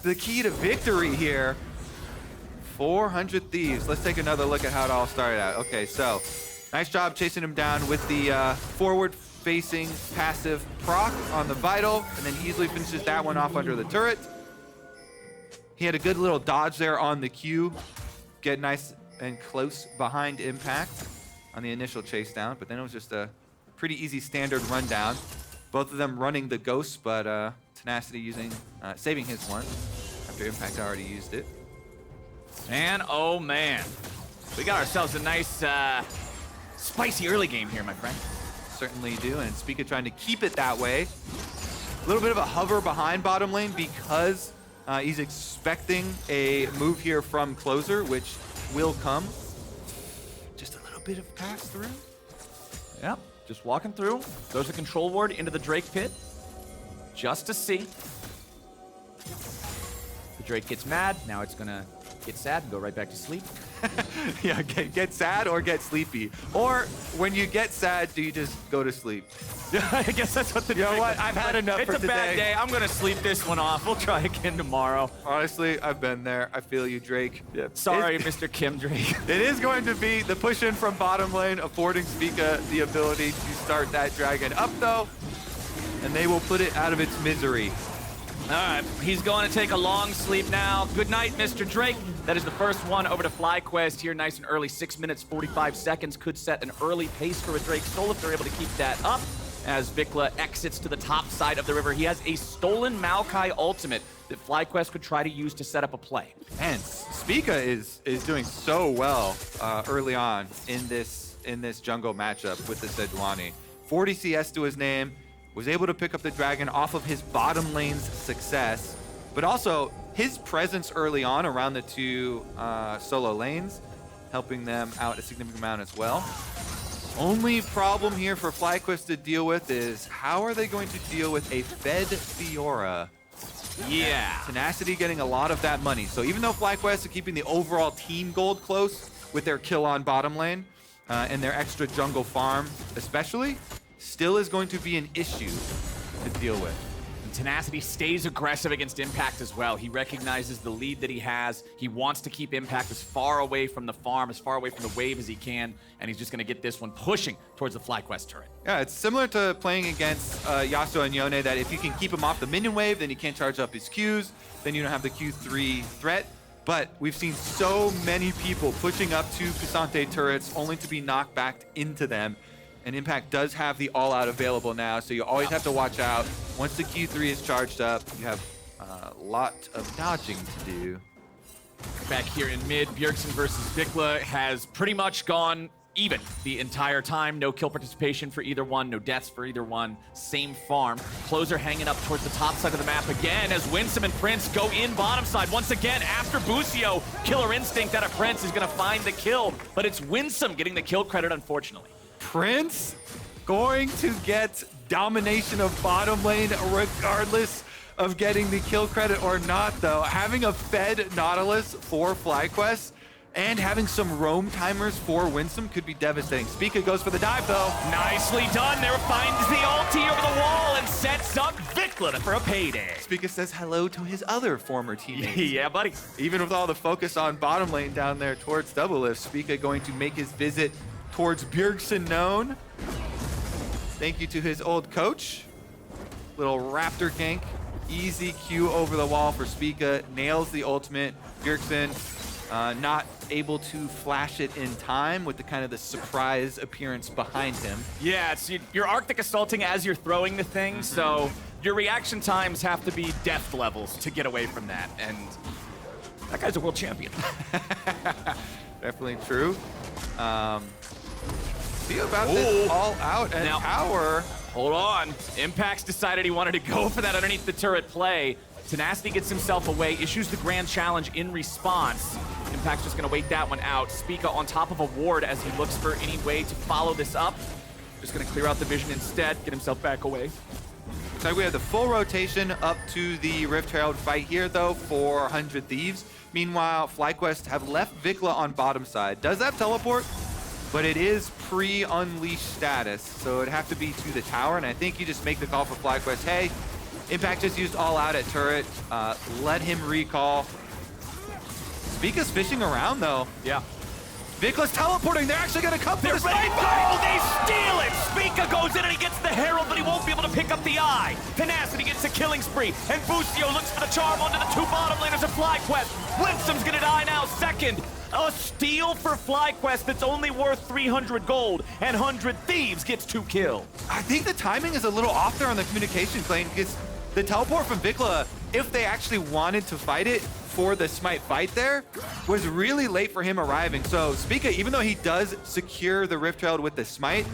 I: the key to victory here. 400 Thieves. Let's take another look at how it all started out. Okay, so nice job chasing him down with the forward-facing passive proc on the Vital, and then easily finishes that one off under the turret. He had a good little dodge there on the Q, get nice and close behind Impact on the initial chase down, but then it was just a pretty easy standard rundown. Both of them running the Ghost, but Tenactiy using, saving his one after Impact already used it.
H: And oh man, we got ourselves a nice spicy early game here, my friend.
I: Certainly do, and Spica trying to keep it that way. A little bit of a hover behind bottom lane because he's expecting a move here from Closer, which will come. Just a little bit of pass through.
H: Yep, just walking through. Throws a control ward into the Drake pit, just to see. The Drake gets mad. Now it's gonna get sad and go right back to sleep.
I: Yeah, get sad or get sleepy. Or when you get sad, do you just go to sleep?
H: Yeah, I guess that's what the
I: You know what? I've had enough for today.
H: It's a bad day. I'm gonna sleep this one off. We'll try again tomorrow.
I: Honestly, I've been there. I feel you, Drake.
H: Yeah, sorry, Mr. Kim Drake.
I: It is going to be the push in from bottom lane, affording Spica the ability to start that dragon up though, and they will put it out of its misery.
H: All right, he's going to take a long sleep now. Good night, Mr. Drake. That is the first one over to FlyQuest here, nice and early. 6 minutes, 45 seconds. Could set an early pace for a Drake Soul if they're able to keep that up. As VicLa exits to the top side of the river, he has a stolen Maokai ultimate that FlyQuest could try to use to set up a play.
I: And Spica is doing so well early on in this jungle matchup with the Sejuani. 40 CS to his name. Was able to pick up the dragon off of his bottom lane's success, but also his presence early on around the 2 solo lanes, helping them out a significant amount as well. Only problem here for FlyQuest to deal with is how are they going to deal with a fed Fiora?
H: Yeah.
I: Tenactiy getting a lot of that money. So even though FlyQuest are keeping the overall team gold close with their kill on bottom lane, and their extra jungle farm especially, still is going to be an issue to deal with.
H: And Tenactiy stays aggressive against Impact as well. He recognizes the lead that he has. He wants to keep Impact as far away from the farm, as far away from the wave as he can, and he's just going to get this one pushing towards the FlyQuest turret.
I: Yeah, it's similar to playing against Yasuo and Yone, that if you can keep him off the minion wave, then you can't charge up his Qs, then you don't have the Q3 threat. But we've seen so many people pushing up to Kai'Sa turrets only to be knocked back into them. And Impact does have the all-out available now, so you always have to watch out. Once the Q3 is charged up, you have a lot of dodging to do.
H: Back here in mid, Bjergsen versus VicLa has pretty much gone even the entire time. No kill participation for either one, no deaths for either one. Same farm. Closer hanging up towards the top side of the map again as Winsome and Prince go in bottom side. Once again, after Busio, Killer Instinct out of Prince is going to find the kill, but it's Winsome getting the kill credit, unfortunately.
I: Prince going to get domination of bottom lane regardless of getting the kill credit or not, though. Having a fed Nautilus for FlyQuest and having some roam timers for Winsome could be devastating. Spica goes for the dive, though.
H: Nicely done. There finds the ulti over the wall and sets up VicLa for a payday.
I: Spica says hello to his other former teammates.
H: Yeah, buddy.
I: Even with all the focus on bottom lane down there towards Doublelift, Spica going to make his visit towards Bjergsen known. Thank you to his old coach. Little Raptor gank. Easy Q over the wall for Spica. Nails the ultimate. Bjergsen not able to flash it in time with the kind of the surprise appearance behind him.
H: Yeah, you're Arctic Assaulting as you're throwing the thing, so your reaction times have to be death levels to get away from that. And that guy's a world champion.
I: Definitely true. See about this all out and
H: Now-
I: power.
H: Hold on. Impact's decided he wanted to go for that underneath the turret play. Tenactiy gets himself away, issues the grand challenge in response. Impact's just going to wait that one out. Spica on top of a ward as he looks for any way to follow this up. Just going to clear out the vision instead, get himself back away.
I: Looks like we have the full rotation up to the Rift Herald fight here, though, for 100 Thieves. Meanwhile, FlyQuest have left VicLa on bottom side. Does have teleport, but it is pre-unleashed status, so it'd have to be to the tower, and I think you just make the call for FlyQuest. Hey, Impact just used all out at turret. Let him recall. Spica's fishing around, though.
H: Yeah.
I: VicLa's teleporting. They're actually going to come for
H: They're
I: the
H: ready.
I: snipe.
H: Oh, they steal it! Spica goes in and he gets the Herald, but he won't be able to pick up the eye. Tenactiy gets a killing spree, and Busio looks for the charm onto the two bottom laners of FlyQuest. Winsome's gonna die now, second. A steal for FlyQuest that's only worth 300 gold, and 100 Thieves gets 2 kills.
I: I think the timing is a little off there on the communication, Clayton, because the teleport from VicLa, if they actually wanted to fight it for the Smite fight there, was really late for him arriving. So Spica, even though he does secure the Rift Herald with the Smite,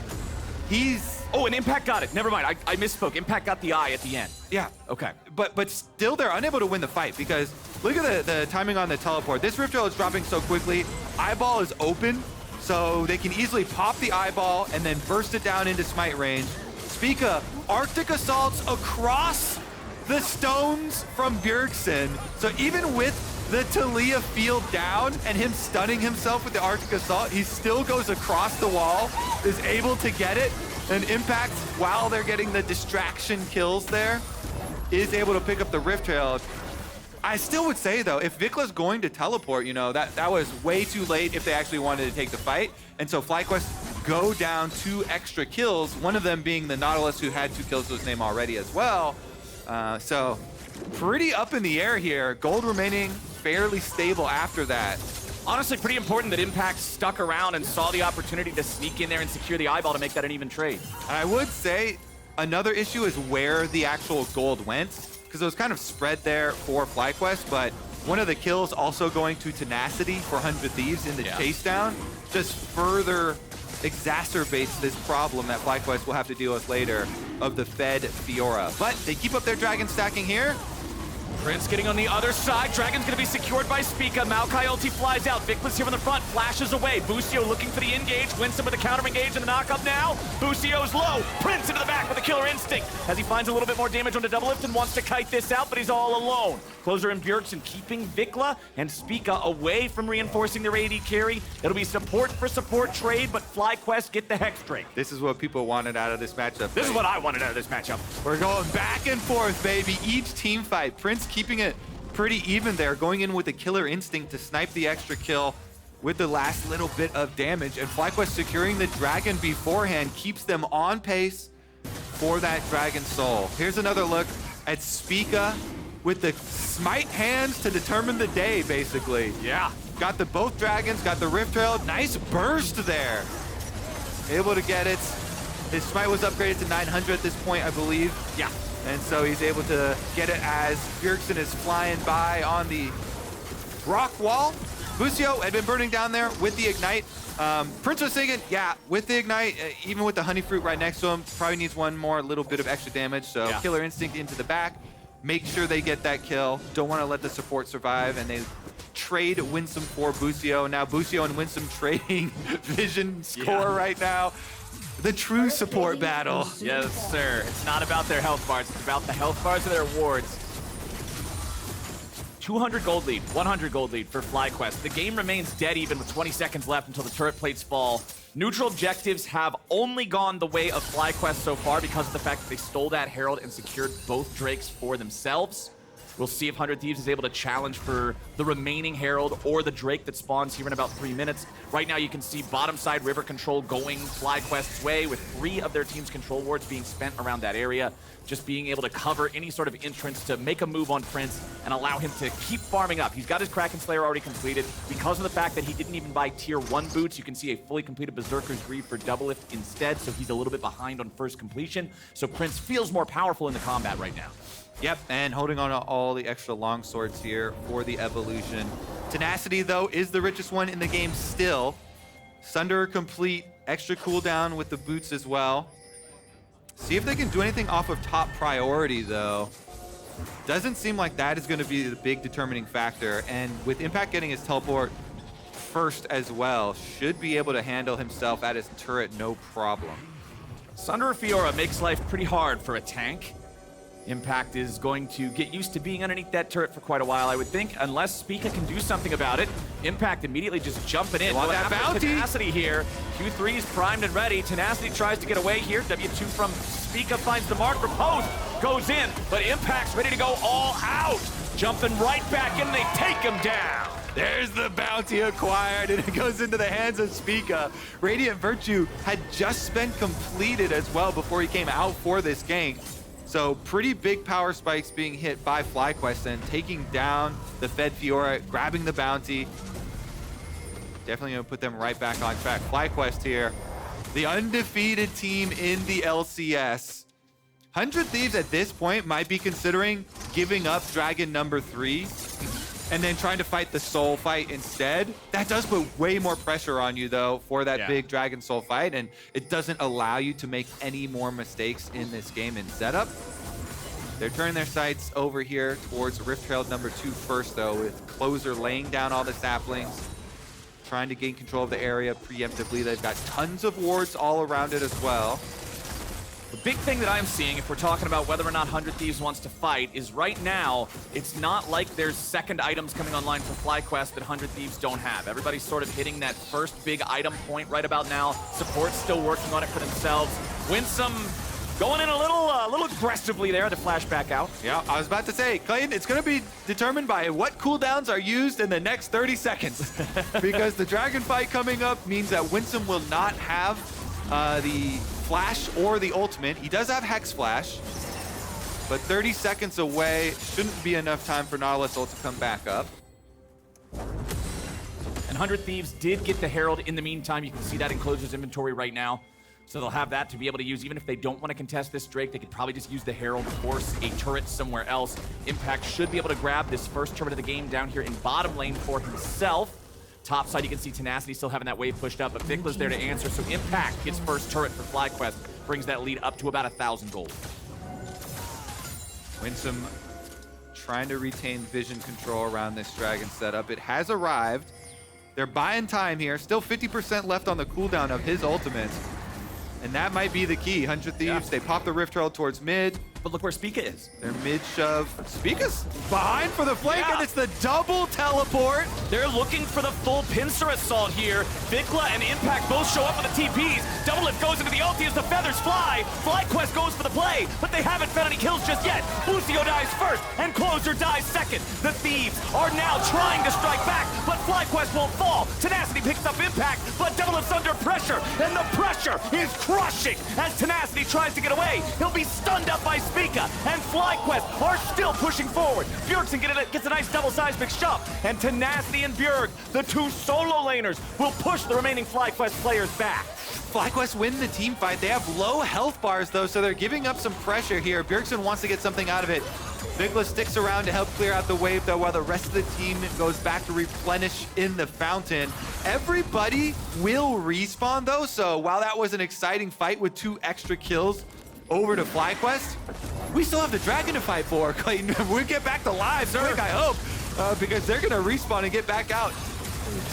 I: he's...
H: Oh, and Impact got it. Never mind, I misspoke. Impact got the eye at the end.
I: Yeah.
H: Okay.
I: But still, they're unable to win the fight because look at the timing on the teleport. This Rift Herald is dropping so quickly. Eyeball is open, so they can easily pop the eyeball and then burst it down into Smite range. Spica, Arctic Assaults across the stones from Bjergsen. So even with the Taliyah field down and him stunning himself with the Arctic Assault, he still goes across the wall, is able to get it, and Impact, while they're getting the distraction kills there, is able to pick up the Rift Herald. I still would say, though, if VicLa's going to teleport, you know, that was way too late if they actually wanted to take the fight. And so FlyQuest go down 2 extra kills, one of them being the Nautilus, who had 2 kills to his name already as well. So pretty up in the air here. Gold remaining fairly stable after that.
H: Honestly, pretty important that Impact stuck around and saw the opportunity to sneak in there and secure the eyeball to make that an even trade.
I: I would say another issue is where the actual gold went, because it was kind of spread there for FlyQuest, but one of the kills also going to Tenactiy for 100 Thieves in the chase down just further exacerbates this problem that FlyQuest will have to deal with later of the fed Fiora. But they keep up their dragon stacking here.
H: Prince getting on the other side. Dragon's gonna be secured by Spica. Maokai ulti flies out. VicLa's here on the front, flashes away. Busio looking for the engage. Winsome with a counter engage and the knock up now. Busio's low. Prince into the back with a Killer Instinct as he finds a little bit more damage onto Doublelift and wants to kite this out, but he's all alone. Closer and Bjergsen keeping VicLa and Spica away from reinforcing their AD carry. It'll be support for support trade, but FlyQuest get the Hex Drake.
I: This is what people wanted out of this matchup.
H: This is what I wanted out of this matchup.
I: We're going back and forth, baby. Each team fight. Prince keeping it pretty even there, going in with the Killer Instinct to snipe the extra kill with the last little bit of damage. And FlyQuest securing the Dragon beforehand keeps them on pace for that Dragon Soul. Here's another look at Spica with the smite hands to determine the day, basically.
H: Yeah.
I: Got the both dragons, got the Rift Trail. Nice burst there. Able to get it. His smite was upgraded to 900 at this point, I believe.
H: Yeah.
I: And so he's able to get it as Bjergsen is flying by on the rock wall. Busio had been burning down there with the Ignite. Prince was thinking, yeah, with the Ignite, even with the Honey Fruit right next to him, probably needs one more little bit of extra damage. So
H: yeah.
I: Killer Instinct into the back. Make sure they get that kill. Don't want to let the support survive. And they trade Winsome for Busio. Now Busio and Winsome trading vision score right now. The true support battle.
H: Yes, sir. It's not about their health bars. It's about the health bars of their wards. 200 gold lead, 100 gold lead for FlyQuest. The game remains dead even with 20 seconds left until the turret plates fall. Neutral objectives have only gone the way of FlyQuest so far because of the fact that they stole that Herald and secured both Drakes for themselves. We'll see if 100 Thieves is able to challenge for the remaining Herald or the Drake that spawns here in about 3 minutes. Right now you can see bottom side river control going FlyQuest's way with 3 of their team's control wards being spent around that area. Just being able to cover any sort of entrance to make a move on Prince and allow him to keep farming up. He's got his Kraken Slayer already completed. Because of the fact that he didn't even buy tier 1 boots, you can see a fully completed Berserker's Greed for Doublelift instead, so he's a little bit behind on first completion. So Prince feels more powerful in the combat right now.
I: Yep, and holding on to all the extra long swords here for the evolution. Tenactiy, though, is the richest one in the game still. Sunder complete, extra cooldown with the boots as well. See if they can do anything off of top priority, though. Doesn't seem like that is going to be the big determining factor. And with Impact getting his teleport first as well, should be able to handle himself at his turret no problem.
H: Sunder or Fiora makes life pretty hard for a tank. Impact is going to get used to being underneath that turret for quite a while, I would think, unless Spica can do something about it. Impact immediately just jumping in.
I: Want that bounty?
H: Tenactiy here. Q3 is primed and ready. Tenactiy tries to get away here. W2 from Spica finds the mark. Repose goes in, but Impact's ready to go all out. Jumping right back in, they take him down.
I: There's the bounty acquired, and it goes into the hands of Spica. Radiant Virtue had just been completed as well before he came out for this gank. So pretty big power spikes being hit by FlyQuest and taking down the Fed Fiora, grabbing the bounty. Definitely gonna put them right back on track. FlyQuest here, the undefeated team in the LCS. 100 Thieves at this point might be considering giving up Dragon number 3 and then trying to fight the soul fight instead. That does put way more pressure on you, though, for that big Dragon Soul fight, and it doesn't allow you to make any more mistakes in this game in setup. They're turning their sights over here towards Rift Trail number 2 first, though, with Closer laying down all the saplings, trying to gain control of the area preemptively. They've got tons of wards all around it as well.
H: The big thing that I'm seeing, if we're talking about whether or not 100 Thieves wants to fight, is right now, it's not like there's second items coming online for FlyQuest that 100 Thieves don't have. Everybody's sort of hitting that first big item point right about now. Support's still working on it for themselves. Winsome going in a little aggressively there, the flashback out.
I: Yeah, I was about to say, Clayton, it's going to be determined by what cooldowns are used in the next 30 seconds. Because the Dragon fight coming up means that Winsome will not have the Flash or the ultimate. He does have Hex Flash, but 30 seconds away shouldn't be enough time for Nautilus ult to come back up.
H: And 100 Thieves did get the Herald in the meantime. You can see that in Closer's inventory right now. So they'll have that to be able to use. Even if they don't want to contest this Drake, they could probably just use the Herald, force a turret somewhere else. Impact should be able to grab this first turret of the game down here in bottom lane for himself. Top side, you can see Tenactiy still having that wave pushed up, but VicLa's there to answer, so Impact gets first turret for FlyQuest, brings that lead up to about 1,000 gold.
I: Winsome trying to retain vision control around this Dragon setup. It has arrived. They're buying time here. Still 50% left on the cooldown of his ultimate. And that might be the key. 100 Thieves, they pop the Rift Herald towards mid.
H: But look where Spica is.
I: Their mid shove. Spica's behind for the flank,
H: Yeah.
I: and it's the double teleport.
H: They're looking for the full pincer assault here. VicLa and Impact both show up with the TPs. Doublelift goes into the ulti as the feathers fly. FlyQuest goes for the play, but they haven't found any kills just yet. Busio dies first, and Closer dies second. The Thieves are now trying to strike back, but FlyQuest won't fall. Tenactiy picks up Impact, but Doublelift's under pressure, and the pressure is crushing as Tenactiy tries to get away. He'll be stunned up by Spica, and FlyQuest are still pushing forward. Bjergsen gets a nice double seismic shove, and Tenactiy and Bjerg, the two solo laners, will push the remaining FlyQuest players back.
I: FlyQuest win the team fight. They have low health bars, though, so they're giving up some pressure here. Bjergsen wants to get something out of it. VicLa sticks around to help clear out the wave, though, while the rest of the team goes back to replenish in the fountain. Everybody will respawn, though, so while that was an exciting fight with 2 extra kills over to FlyQuest, we still have the Dragon to fight for, Clayton. We'll get back to lives, quick, I hope, because they're going to respawn and get back out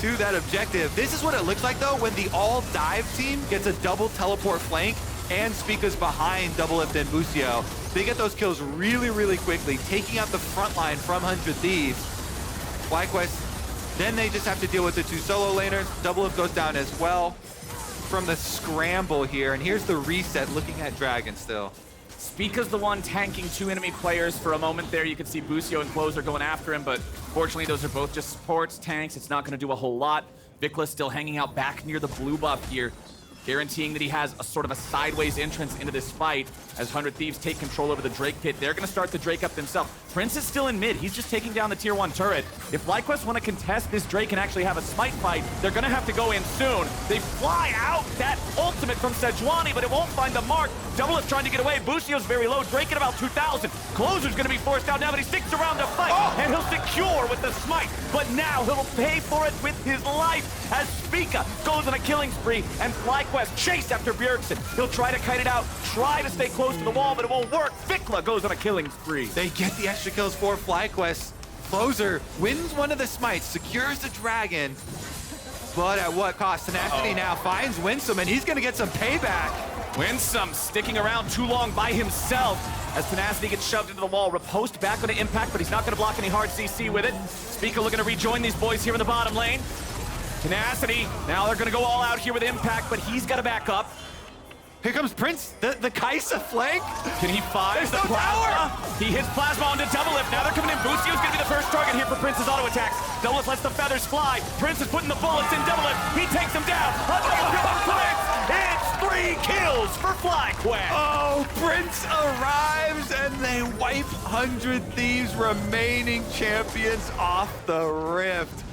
I: to that objective. This is what it looks like, though, when the all-dive team gets a double teleport flank and Spica's behind Doublelift and Busio. They get those kills really, really quickly, taking out the front line from 100 Thieves. FlyQuest, then they just have to deal with the 2 solo laners. Doublelift goes down as well from the scramble here, and here's the reset looking at Dragon still.
H: Spica's the one tanking 2 enemy players for a moment there. You can see Busio and Closer going after him, but fortunately those are both just supports, tanks. It's not going to do a whole lot. VicLa still hanging out back near the blue buff here, guaranteeing that he has a sort of a sideways entrance into this fight as 100 Thieves take control over the Drake pit. They're going to start the Drake up themselves. Prince is still in mid. He's just taking down the tier 1 turret. If FlyQuest want to contest this Drake and actually have a smite fight, they're going to have to go in soon. They fly out that ultimate from Sejuani, but it won't find the mark. Doublelift trying to get away. Busio's very low. Drake at about 2,000. Closer's going to be forced out now, but he sticks around to fight, and he'll secure with the smite. But now he'll pay for it with his life as Spica goes on a killing spree, and FlyQuest chase after Bjergsen. He'll try to kite it out, try to stay close to the wall, but it won't work. VicLa goes on a killing spree.
I: They get the extra kills for FlyQuest. Closer wins one of the smites, secures the dragon, but at what cost? Tenactiy now finds Winsome, and he's going to get some payback.
H: Winsome sticking around too long by himself as Tenactiy gets shoved into the wall. Riposte back onto Impact, but he's not going to block any hard CC with it. Spica looking to rejoin these boys here in the bottom lane. Tenactiy, now they're going to go all out here with Impact, but he's got to back up.
I: Here comes Prince, the Kai'Sa flank.
H: Can he find
I: There's
H: the
I: no
H: plasma?
I: tower.
H: He hits plasma onto Doublelift. Now they're coming in. Busio's going to be the first target here for Prince's auto attacks. Doublelift lets the feathers fly. Prince is putting the bullets in Doublelift. He takes him down. Another kill on Prince. It's 3 kills for FlyQuest.
I: Oh, Prince arrives, and they wipe 100 Thieves remaining champions off the Rift.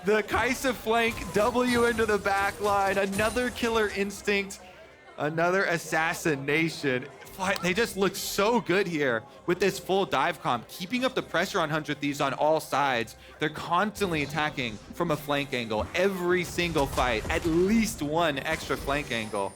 I: The Kai'Sa flank, W into the back line, another killer instinct, another assassination. They just look so good here with this full dive comp, keeping up the pressure on 100 Thieves on all sides. They're constantly attacking from a flank angle. Every single fight, at least one extra flank angle.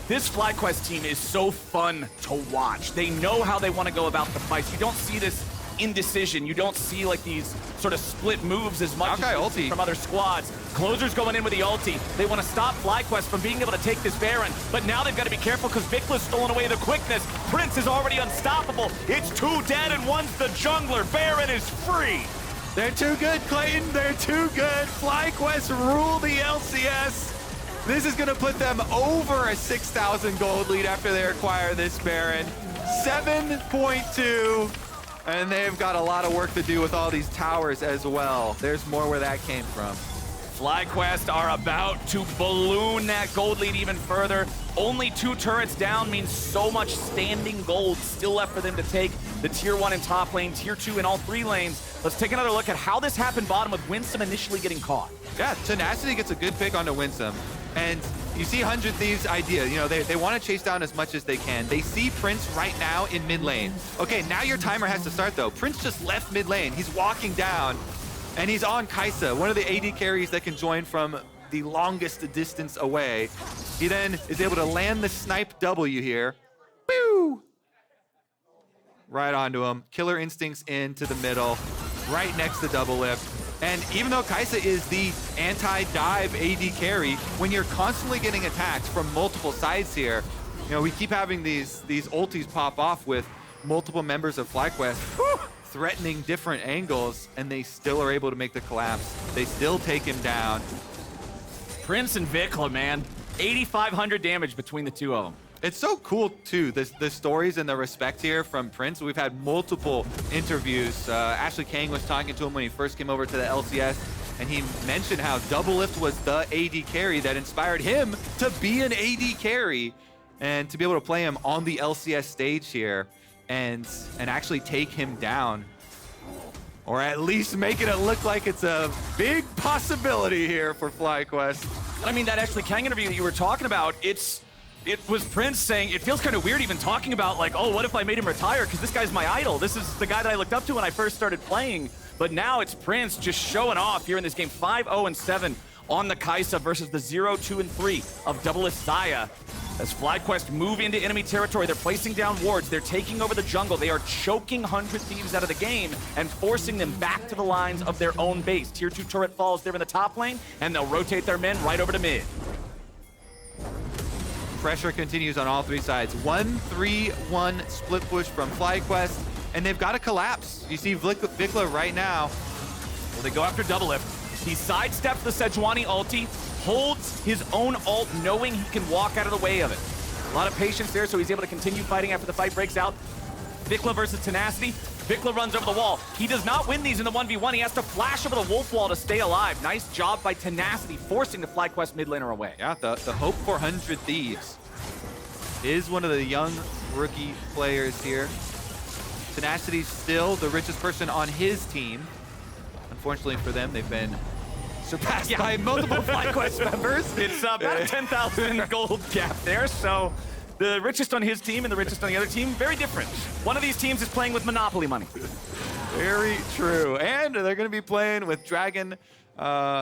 H: This FlyQuest team is so fun to watch. They know how they want to go about the fights. You don't see this indecision. You don't see like these sort of split moves as much
I: Maokai
H: as you
I: ulti
H: see from other squads. Closer's going in with the ulti. They want to stop FlyQuest from being able to take this Baron, but now they've got to be careful because VicLa's stolen away the quickness. Prince is already unstoppable. It's 2 dead and 1's the jungler. Baron is free.
I: They're too good, Clayton. They're too good. FlyQuest rule the LCS. This is going to put them over a 6,000 gold lead after they acquire this Baron. 7.2. And they've got a lot of work to do with all these towers as well. There's more where that came from.
H: FlyQuest are about to balloon that gold lead even further. Only 2 turrets down means so much standing gold still left for them to take. The tier 1 in top lane, tier 2 in all 3 lanes. Let's take another look at how this happened bottom with Winsome initially getting caught.
I: Yeah, Tenactiy gets a good pick onto Winsome. And you see 100 Thieves' idea. You know, they want to chase down as much as they can. They see Prince right now in mid lane. Okay, now your timer has to start though. Prince just left mid lane. He's walking down and he's on Kai'Sa, one of the AD carries that can join from the longest distance away. He then is able to land the snipe W here. Woo! Right onto him. Killer instincts into the middle, right next to Doublelift. And even though Kai'Sa is the anti-dive AD carry, when you're constantly getting attacked from multiple sides here, you know, we keep having these ultis pop off with multiple members of FlyQuest threatening different angles, and they still are able to make the collapse. They still take him down.
H: Prince and VicLa, man. 8,500 damage between the two of them.
I: It's so cool, too, the stories and the respect here from Prince. We've had multiple interviews. Ashley Kang was talking to him when he first came over to the LCS, and he mentioned how Doublelift was the AD carry that inspired him to be an AD carry and to be able to play him on the LCS stage here and actually take him down. Or at least making it look like it's a big possibility here for FlyQuest.
H: I mean, that Ashley Kang interview that you were talking about, it was Prince saying, it feels kind of weird even talking about like, oh, what if I made him retire? Because this guy's my idol. This is the guy that I looked up to when I first started playing. But now it's Prince just showing off here in this game. 5-0-7 on the Kai'Sa versus the 0-2-3 of double-elimination Xayah. As FlyQuest move into enemy territory, they're placing down wards, they're taking over the jungle, they are choking 100 Thieves out of the game and forcing them back to the lines of their own base. Tier 2 turret falls there in the top lane, and they'll rotate their men right over to mid.
I: Pressure continues on all three sides. 1-3-1 split push from FlyQuest, and they've got to collapse. You see VicLa right now.
H: Well, they go after Doublelift. He sidesteps the Sejuani ulti, holds his own ult, knowing he can walk out of the way of it. A lot of patience there, so he's able to continue fighting after the fight breaks out. VicLa versus Tenactiy. VicLa runs over the wall. He does not win these in the 1v1. He has to flash over the wolf wall to stay alive. Nice job by Tenactiy, forcing the FlyQuest mid laner away.
I: Yeah, the hope for 100 Thieves is one of the young rookie players here. Tenacity's still the richest person on his team. Unfortunately for them, they've been surpassed by multiple FlyQuest members.
H: It's about a 10,000 gold gap there, so the richest on his team and the richest on the other team, very different. One of these teams is playing with Monopoly money.
I: Very true. And they're going to be playing with Dragon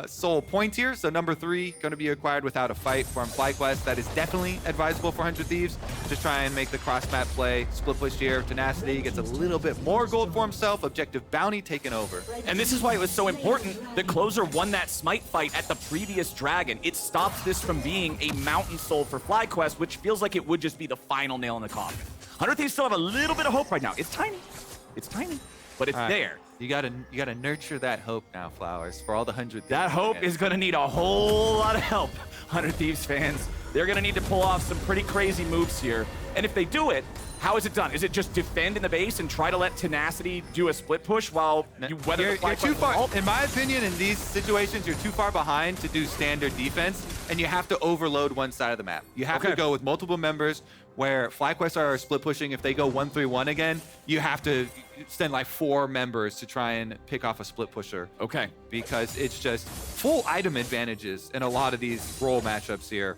I: Soul Point here. So number 3 going to be acquired without a fight from FlyQuest. That is definitely advisable for 100 Thieves. Just try and make the cross-map play. Split push here. Tenactiy gets a little bit more gold for himself. Objective bounty taken over.
H: And this is why it was so important that Closer won that smite fight at the previous Dragon. It stops this from being a mountain soul for FlyQuest, which feels like it would just be the final nail in the coffin. 100 Thieves still have a little bit of hope right now. It's tiny. It's tiny, but it's there.
I: You gotta nurture that hope now, Flowers, for all the 100 Thieves.
H: That hope is gonna need a whole lot of help, 100 Thieves fans. They're gonna need to pull off some pretty crazy moves here. And if they do it, how is it done? Is it just defend in the base and try to let Tenactiy do a split push while you weather the
I: You're too far. In my opinion, in these situations, you're too far behind to do standard defense, and you have to overload one side of the map. You have to go with multiple members, where FlyQuest are split pushing. If they go 1-3-1 again, you have to send like 4 members to try and pick off a split pusher.
H: Okay.
I: Because it's just full item advantages in a lot of these role matchups here.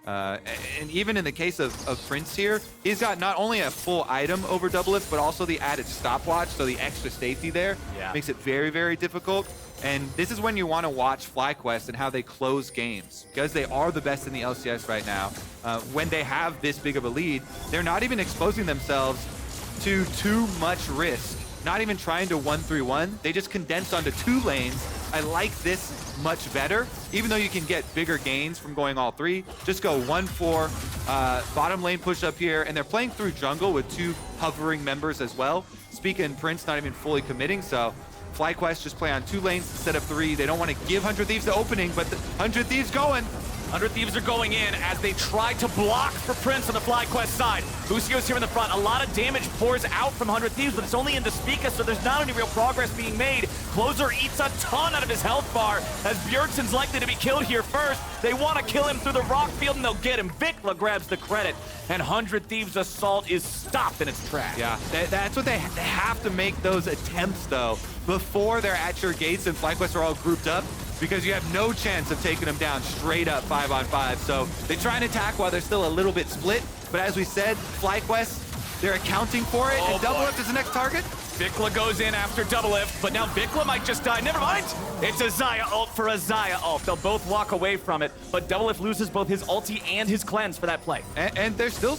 I: And even in the case of Prince here, he's got not only a full item over Doublelift, but also the added stopwatch, so the extra safety there makes it very, very difficult. And this is when you want to watch FlyQuest and how they close games, because they are the best in the LCS right now. When they have this big of a lead, they're not even exposing themselves to too much risk. Not even trying to 1-3-1. They just condense onto 2 lanes. I like this much better. Even though you can get bigger gains from going all 3, just go 1-4, bottom lane push up here, and they're playing through jungle with 2 hovering members as well. Spica and Prince not even fully committing, so FlyQuest just play on 2 lanes instead of 3. They don't want to give 100 Thieves the opening, but the 100 Thieves going.
H: 100 Thieves are going in as they try to block for Prince on the FlyQuest side. Busio's here in the front. A lot of damage pours out from 100 Thieves, but it's only into Spica, so there's not any real progress being made. Closer eats a ton out of his health bar as Bjergsen's likely to be killed here first. They want to kill him through the rock field, and they'll get him. VicLa grabs the credit, and 100 Thieves' assault is stopped in its tracks.
I: Yeah, that's what they have to make those attempts, though, before they're at your gates and FlyQuest are all grouped up, because you have no chance of taking them down straight up 5-on-5. So they try and attack while they're still a little bit split. But as we said, FlyQuest, they're accounting for it. And Doublelift is the next target.
H: VicLa goes in after Doublelift, but now VicLa might just die. Never mind. It's a Xayah ult for a Xayah ult. They'll both walk away from it, but Doublelift loses both his ulti and his cleanse for that play.
I: And they're still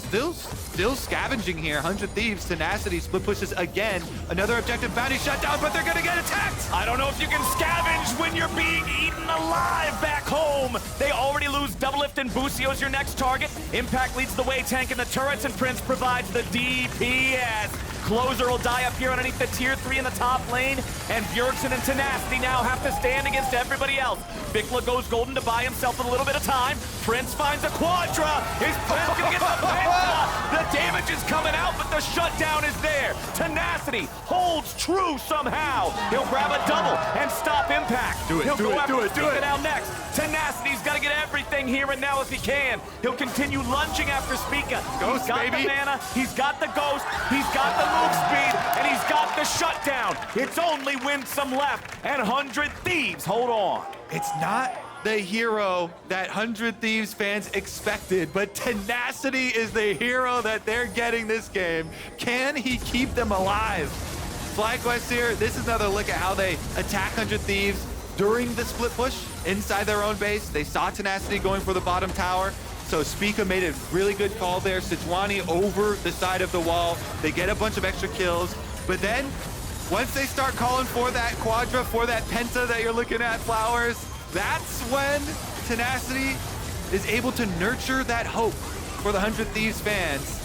I: still scavenging here. 100 Thieves, Tenactiy split pushes again. Another objective bounty shut down, but they're gonna get attacked.
H: I don't know if you can scavenge when you're being eaten alive back home. They already lose Doublelift and Busio as your next target. Impact leads the way, tank in the turrets, and Prince provides the DPS. Closer will die up here underneath the tier 3 in the top lane, and Bjergsen and Tenactiy now have to stand against everybody else. VicLa goes golden to buy himself a little bit of time. Prince finds a Quadra. Is Prince gonna get the penta? The damage is coming out, but the shutdown is there. Tenactiy holds true somehow. He'll grab a double and stop Impact. He'll go after Spica now next. Tenactity's got to get everything here and now if he can. He'll continue lunging after Spica. He's got the mana, he's got the ghost, he's got the move speed, and he's got the shutdown. It's only Winsome left, and 100 Thieves hold on.
I: It's not the hero that 100 Thieves fans expected, but Tenactiy is the hero that they're getting this game. Can he keep them alive? FlyQuest here, this is another look at how they attack 100 Thieves during the split push inside their own base. They saw Tenactiy going for the bottom tower, so Spica made a really good call there. Sejuani over the side of the wall. They get a bunch of extra kills, but then once they start calling for that Quadra, for that Penta that you're looking at, Flowers, that's when Tenactiy is able to nurture that hope for the 100 Thieves fans.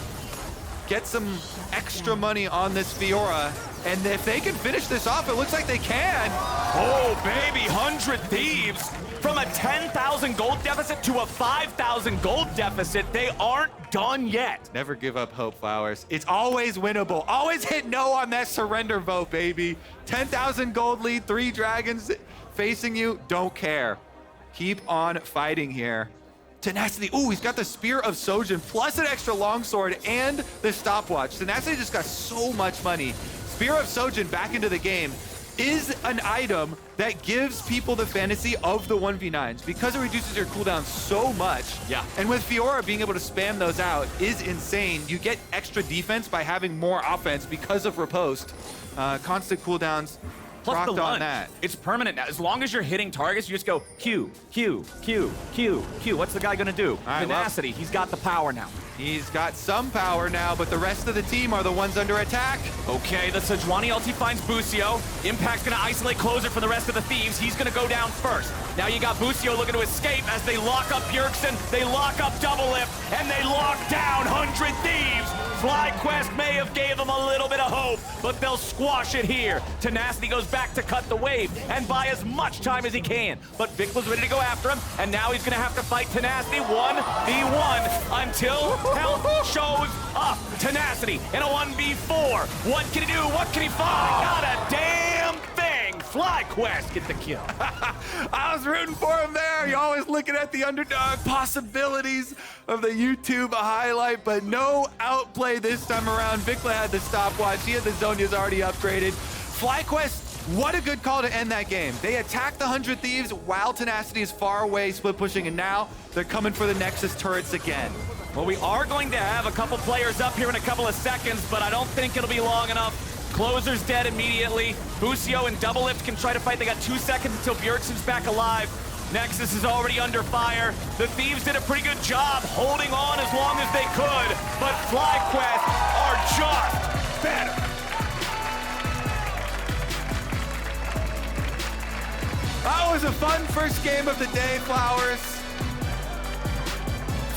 I: Get some extra money on this Fiora, and if they can finish this off, it looks like they can.
H: Oh, baby, 100 Thieves. From a 10,000 gold deficit to a 5,000 gold deficit, they aren't done yet.
I: Never give up hope, Flowers. It's always winnable. Always hit no on that surrender vote, baby. 10,000 gold lead, 3 dragons facing you, don't care. Keep on fighting here. Tenactiy, ooh, he's got the Spear of Sojin plus an extra longsword and the stopwatch. Tenactiy just got so much money. Spear of Sojin back into the game is an item that gives people the fantasy of the 1v9s because it reduces your cooldown so much.
H: Yeah.
I: And with Fiora being able to spam those out is insane. You get extra defense by having more offense because of riposte. Constant cooldowns.
H: Plus the
I: on
H: lunge,
I: that.
H: it's permanent now. As long as you're hitting targets, you just go Q, Q, Q, Q, Q. What's the guy gonna do?
I: right,
H: Tenactiy, he's got the power now.
I: He's got some power now, but the rest of the team are the ones under attack.
H: Okay, the Sejuani ulti finds Busio. Impact's gonna isolate Closer for the rest of the Thieves. He's gonna go down first. Now you got Busio looking to escape as they lock up Bjergsen, they lock up Doublelift, and they lock down 100 Thieves. FlyQuest may have gave them a little bit of hope, but they'll squash it here. Tenactiy goes back to cut the wave and buy as much time as he can. But VicLa's ready to go after him, and now he's gonna have to fight Tenactiy 1v1 until help shows up. Tenactiy in a 1v4. What can he do? What can he find? Not a damn thing. FlyQuest get the kill.
I: I was rooting for him there. You're always looking at the underdog possibilities of the YouTube highlight, but no outplay this time around. VicLa had the stopwatch. He had the Zhonya's already upgraded. FlyQuest, what a good call to end that game. They attacked the 100 Thieves while Tenactiy is far away, split pushing, and now they're coming for the Nexus turrets again.
H: Well, we are going to have a couple players up here in a couple of seconds, but I don't think it'll be long enough. Closer's dead immediately. Busio and Doublelift can try to fight. They got 2 seconds until Bjergsen's back alive. Nexus is already under fire. The Thieves did a pretty good job holding on as long as they could, but FlyQuest are just better.
I: That was a fun first game of the day, Flowers.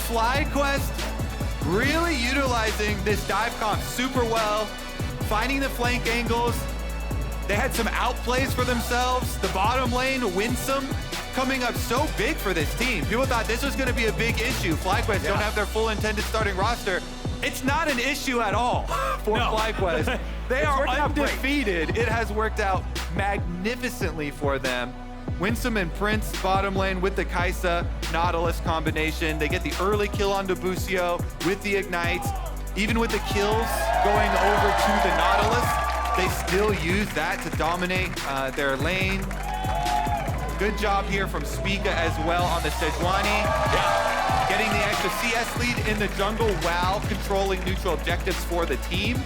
I: FlyQuest really utilizing this dive comp super well, finding the flank angles. They had some outplays for themselves. The bottom lane, Winsome, coming up so big for this team. People thought this was going to be a big issue. FlyQuest don't have their full intended starting roster. It's not an issue at all for FlyQuest. They are undefeated. It has worked out magnificently for them. Winsome and Prince bottom lane with the Kai'Sa Nautilus combination. They get the early kill onto Busio with the ignites. Even with the kills going over to the Nautilus, they still use that to dominate their lane. Good job here from Spica as well on the Sejuani. Yeah. Getting the extra CS lead in the jungle while controlling neutral objectives for the team.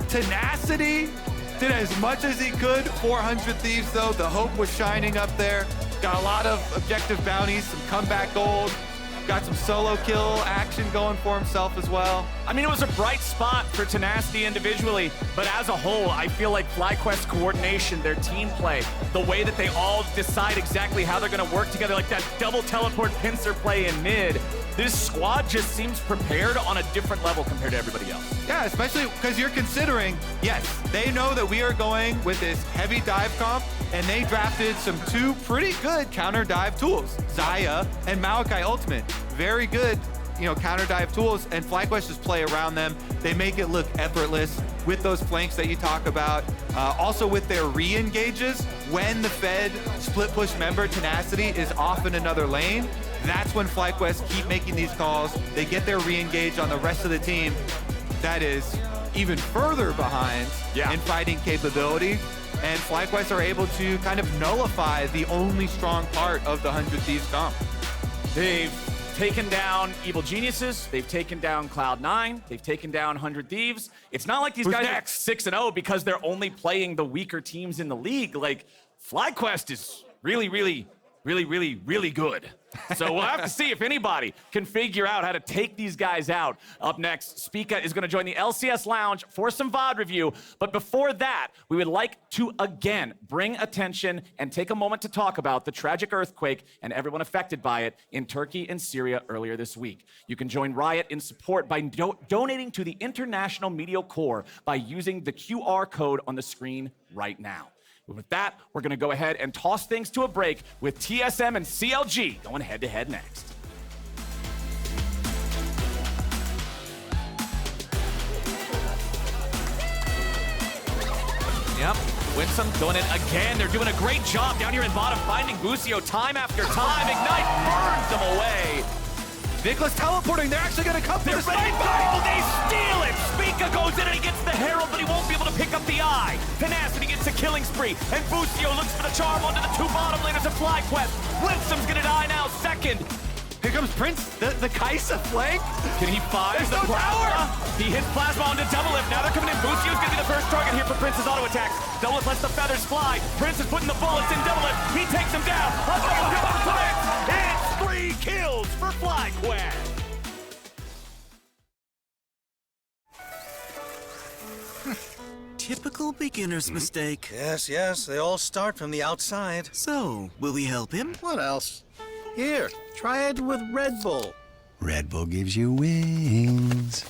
I: Tenactiy did as much as he could. 400 Thieves though, the hope was shining up there. Got a lot of objective bounties, some comeback gold. got some solo kill action going for himself as well.
H: I mean, it was a bright spot for Tenactiy individually, but as a whole, I feel like FlyQuest coordination, their team play, the way that they all decide exactly how they're going to work together, like that double teleport pincer play in mid, this squad just seems prepared on a different level compared to everybody else.
I: Yeah, especially because you're considering, yes, they know that we are going with this heavy dive comp, and they drafted some two pretty good counter dive tools, Xayah and Maokai Ultimate. Very good, counter dive tools, and FlyQuest just play around them. They make it look effortless with those flanks that you talk about. Also with their re-engages, when the Fed split push member Tenactiy is off in another lane, that's when FlyQuest keep making these calls. They get their re-engage on the rest of the team that is even further behind in fighting capability. And FlyQuest are able to kind of nullify the only strong part of the 100 Thieves comp.
H: They've taken down Evil Geniuses, they've taken down Cloud9, they've taken down 100 Thieves. It's not like these guys are 6-0 because they're only playing the weaker teams in the league. Like, FlyQuest is really, really, really, really, really good. So we'll have to see if anybody can figure out how to take these guys out. Up next, Spica is going to join the LCS Lounge for some VOD review. But before that, we would like to again bring attention and take a moment to talk about the tragic earthquake and everyone affected by it in Turkey and Syria earlier this week. You can join Riot in support by donating to the International Media Corps by using the QR code on the screen right now. With that, we're going to go ahead and toss things to a break with TSM and CLG going head-to-head next. Yep, Winsome going in again. They're doing a great job down here in bottom, finding Busio time after time. Ignite burns them away.
I: VicLa's teleporting. They're actually going to come for the
H: ready. Oh, they steal it! Spica goes in and he gets the Herald, but he won't be able to pick up the eye. Tenactiy gets a killing spree, and Busio looks for the charm onto the two bottom laners of FlyQuest. Winsome's going to die now, second.
I: Here comes Prince, the Kai'Sa flank.
H: Can he find the plasma? He hits plasma onto Doublelift. Now they're coming in. Busio's going to be the first target here for Prince's auto attacks. Doublelift lets the feathers fly. Prince is putting the bullets in Doublelift. He takes him down. It's 3 kills for FlyQuest.
J: Typical beginner's mistake.
K: Yes, they all start from the outside.
J: So, will we help him?
K: What else? Here, try it with Red Bull.
J: Red Bull gives you wings.